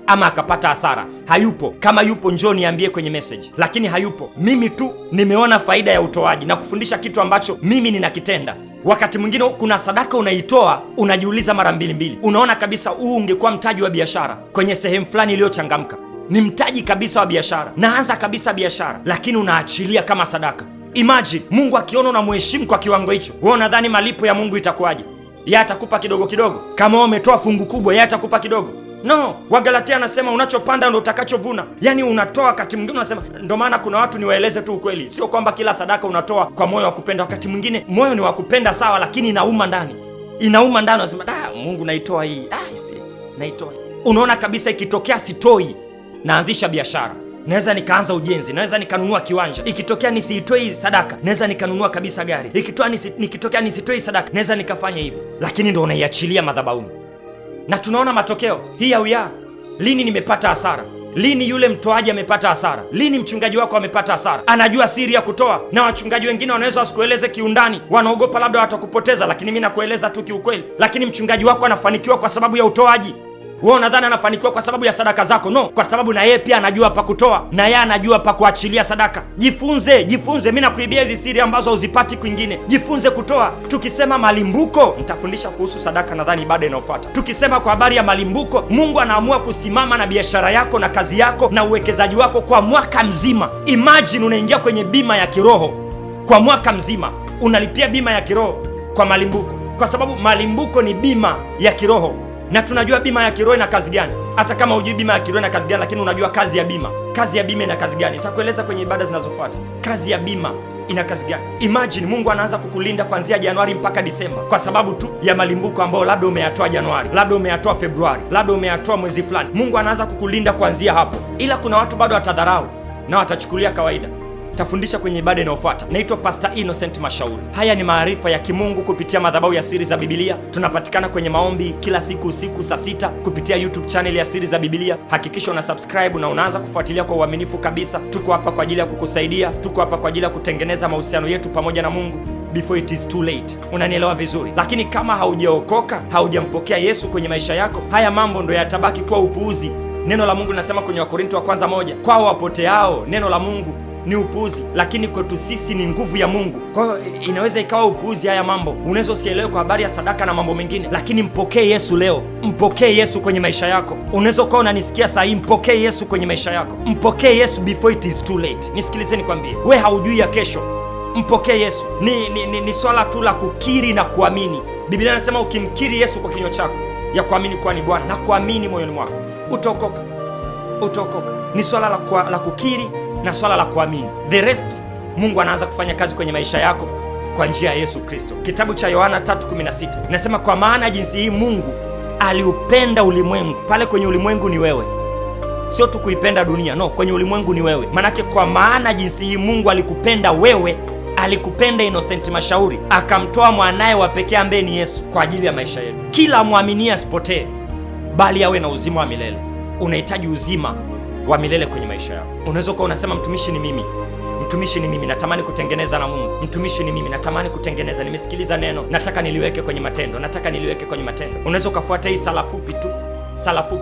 ama akapata hasara. Hayupo. Kama yupo, njoo niambie kwenye message, lakini hayupo. Mimi tu nimeona faida ya utoaji na kufundisha kitu ambacho mimi ninakitenda. Wakati mwingine kuna sadaka unaitoa, unajiuliza mara mbili. Unaona kabisa huu ungekuwa mtaji wa biashara kwenye sehemu fulani iliyochangamka, ni mtaji kabisa wa biashara, naanza kabisa biashara, lakini unaachilia kama sadaka. Imagine Mungu akiona unamheshimu kwa kiwango hicho, wewe unadhani malipo ya Mungu itakuwaje? Yeye atakupa kidogo kidogo. Kama wewe umetoa fungu kubwa, yeye atakupa kidogo? No. Wagalatia anasema unachopanda ndo utakachovuna. Yaani unatoa, wakati mwingine unasema. Ndio maana kuna watu, niwaeleze tu ukweli, sio kwamba kila sadaka unatoa kwa moyo wa kupenda. Wakati mwingine moyo ni wa kupenda sawa, lakini inauma ndani, unasema Mungu, naitoa hii, naitoa. Unaona kabisa ikitokea sitoi, naanzisha biashara, naweza nikaanza ujenzi, naweza nikanunua kiwanja. Ikitokea nisiitoi sadaka, naweza nikanunua kabisa gari. Nikitokea nisitoi sadaka, naweza nikafanya hivi. Lakini ndo unaiachilia madhabahuni, na tunaona matokeo. Hii au ya lini nimepata hasara? Lini yule mtoaji amepata hasara? Lini mchungaji wako amepata hasara? Anajua siri ya kutoa, na wachungaji wengine wanaweza wasikueleze kiundani, wanaogopa labda watakupoteza, lakini mimi nakueleza tu kiukweli. Lakini mchungaji wako anafanikiwa kwa sababu ya utoaji. Wewe unadhani anafanikiwa kwa sababu ya sadaka zako? No, kwa sababu na yeye pia anajua pa kutoa, na yeye anajua pa kuachilia sadaka. Jifunze. Mimi nakuibia hizi siri ambazo hauzipati kwingine. Jifunze kutoa. Tukisema malimbuko, nitafundisha kuhusu sadaka nadhani ibada inayofuata. Tukisema kwa habari ya malimbuko, Mungu anaamua kusimama na biashara yako na kazi yako na uwekezaji wako kwa mwaka mzima. Imagine unaingia kwenye bima ya kiroho kwa mwaka mzima, unalipia bima ya kiroho kwa malimbuko, kwa sababu malimbuko ni bima ya kiroho. Na tunajua bima ya kiroho ina kazi gani. Hata kama hujui bima ya kiroho ina kazi gani, lakini unajua kazi ya bima. Kazi ya bima ina kazi gani? Nitakueleza kwenye ibada zinazofuata. Kazi ya bima ina kazi gani? Imagine Mungu anaanza kukulinda kuanzia Januari mpaka Disemba kwa sababu tu ya malimbuko ambao labda umeyatoa Januari, labda umeyatoa Februari, labda umeyatoa mwezi fulani. Mungu anaanza kukulinda kuanzia hapo. Ila kuna watu bado watadharau na watachukulia kawaida. Tafundisha kwenye ibada inayofuata. Naitwa Pastor Innocent Mashauri. Haya ni maarifa ya kimungu kupitia madhabahu ya Siri za Biblia. Tunapatikana kwenye maombi kila siku usiku saa 6 kupitia YouTube channel ya Siri za Biblia. Hakikisha una subscribe na unaanza kufuatilia kwa uaminifu kabisa. Tuko hapa kwa ajili ya kukusaidia, tuko hapa kwa ajili ya kutengeneza mahusiano yetu pamoja na Mungu before it is too late. Unanielewa vizuri? Lakini kama haujaokoka, haujampokea Yesu kwenye maisha yako, haya mambo ndo yatabaki kuwa upuuzi. Neno la Mungu linasema kwenye Wakorintho wa kwanza 1, kwao wapoteao neno la Mungu ni upuuzi, lakini kwetu sisi ni nguvu ya Mungu. Kwa hiyo inaweza ikawa upuuzi haya mambo, unaweza usielewe kwa habari ya sadaka na mambo mengine, lakini mpokee Yesu leo. Mpokee Yesu kwenye maisha yako. Unaweza ukawa unanisikia saa hii, mpokee Yesu kwenye maisha yako. Mpokee Yesu before it is too late. Nisikilize nikwambie, we haujui ya kesho. Mpokee Yesu. Ni swala tu la kukiri na kuamini. Biblia inasema ukimkiri Yesu kwa kinywa chako, ya kuamini kuwa ni Bwana na kuamini moyoni mwako, utaokoka. Ni swala la kukiri na swala la kuamini. The rest Mungu anaanza kufanya kazi kwenye maisha yako kwa njia ya Yesu Kristo. Kitabu cha Yohana 3:16 inasema, kwa maana jinsi hii Mungu aliupenda ulimwengu. Pale kwenye ulimwengu ni wewe, sio tu kuipenda dunia, no, kwenye ulimwengu ni wewe. Manake kwa maana jinsi hii Mungu alikupenda wewe, alikupenda Innocent Mashauri, akamtoa mwanaye wa pekee ambaye ni Yesu kwa ajili ya maisha yetu. Kila mwamini asipotee, bali awe na uzima wa milele. Unahitaji uzima wa milele kwenye maisha yako. Unaweza kuwa unasema, mtumishi ni mimi, mtumishi ni mimi, natamani kutengeneza na Mungu. Mtumishi ni mimi, natamani kutengeneza, nimesikiliza neno, nataka niliweke kwenye matendo, nataka niliweke kwenye matendo. Unaweza ukafuata hii sala fupi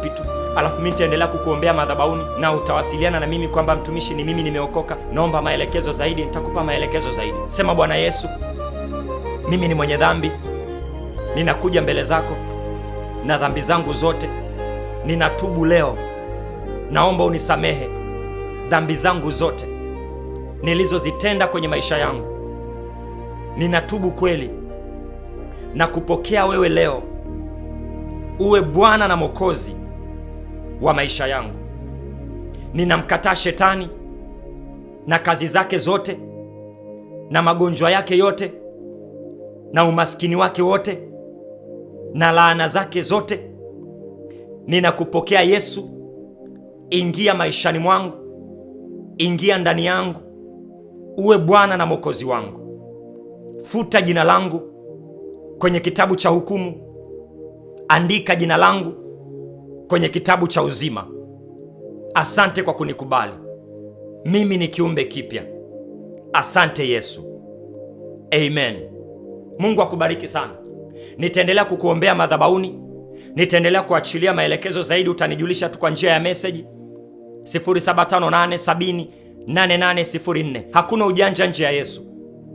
tu, alafu mimi nitaendelea kukuombea madhabahuni na utawasiliana na mimi kwamba mtumishi ni mimi, nimeokoka, naomba maelekezo zaidi. Nitakupa maelekezo zaidi. Sema, Bwana Yesu, mimi ni mwenye dhambi, ninakuja mbele zako na dhambi zangu zote, ninatubu leo, naomba unisamehe dhambi zangu zote nilizozitenda kwenye maisha yangu. Ninatubu kweli na kupokea wewe leo uwe Bwana na Mwokozi wa maisha yangu. Ninamkataa shetani na kazi zake zote na magonjwa yake yote na umaskini wake wote na laana zake zote. Ninakupokea Yesu, ingia maishani mwangu, ingia ndani yangu, uwe Bwana na Mwokozi wangu. Futa jina langu kwenye kitabu cha hukumu, andika jina langu kwenye kitabu cha uzima. Asante kwa kunikubali, mimi ni kiumbe kipya. Asante Yesu, amen. Mungu akubariki sana. Nitaendelea kukuombea madhabahuni, nitaendelea kuachilia maelekezo zaidi. Utanijulisha tu kwa njia ya message 0758708804. Hakuna ujanja nje ya Yesu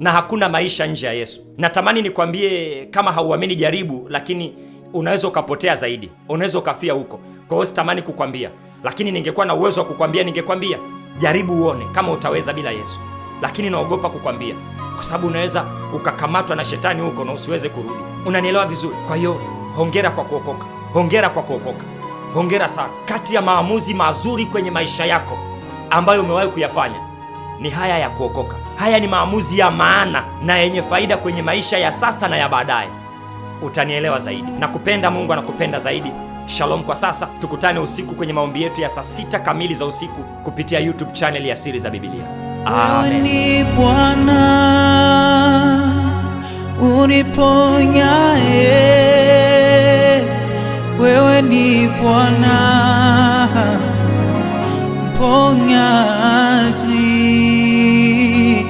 na hakuna maisha nje ya Yesu. Natamani nikwambie, kama hauamini jaribu, lakini unaweza ukapotea zaidi, unaweza ukafia huko. Kwa hiyo sitamani kukwambia, lakini ningekuwa na uwezo wa kukwambia, ningekwambia jaribu uone kama utaweza bila Yesu. Lakini naogopa kukwambia kwa sababu unaweza ukakamatwa na shetani huko na usiweze kurudi. Unanielewa vizuri? Kwa hiyo hongera kwa kuokoka, hongera kwa kuokoka, hongera sana. Kati ya maamuzi mazuri kwenye maisha yako ambayo umewahi kuyafanya ni haya ya kuokoka. Haya ni maamuzi ya maana na yenye faida kwenye maisha ya sasa na ya baadaye. Utanielewa zaidi. Nakupenda, Mungu anakupenda zaidi. Shalom kwa sasa. Tukutane usiku kwenye maombi yetu ya saa 6 kamili za usiku kupitia YouTube channel ya Siri za Biblia. Amen. Wewe ni Bwana uniponyaye, wewe ni Bwana mponyaji,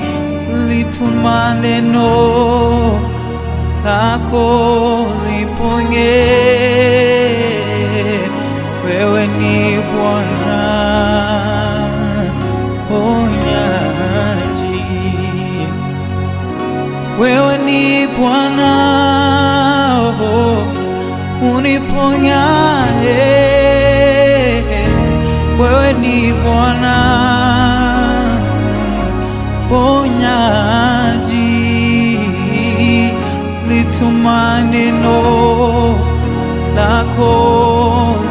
lituma neno lako liponye. Wewe ni Bwana ponyaji, wewe ni Bwana uniponyaye, wewe ni Bwana ponyaji, lituma neno lako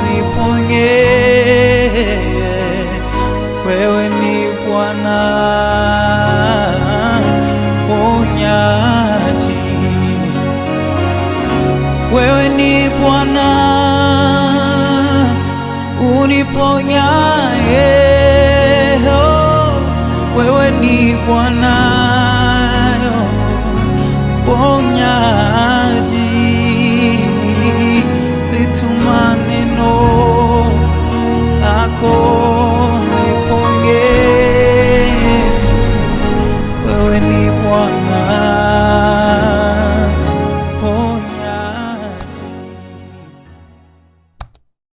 liponye. Wewe ni Bwana ponyaji, wewe ni Bwana uniponyaye, wewe ni Bwana ponyaji, lituma neno lako liponye. Yesu, wewe ni Bwana.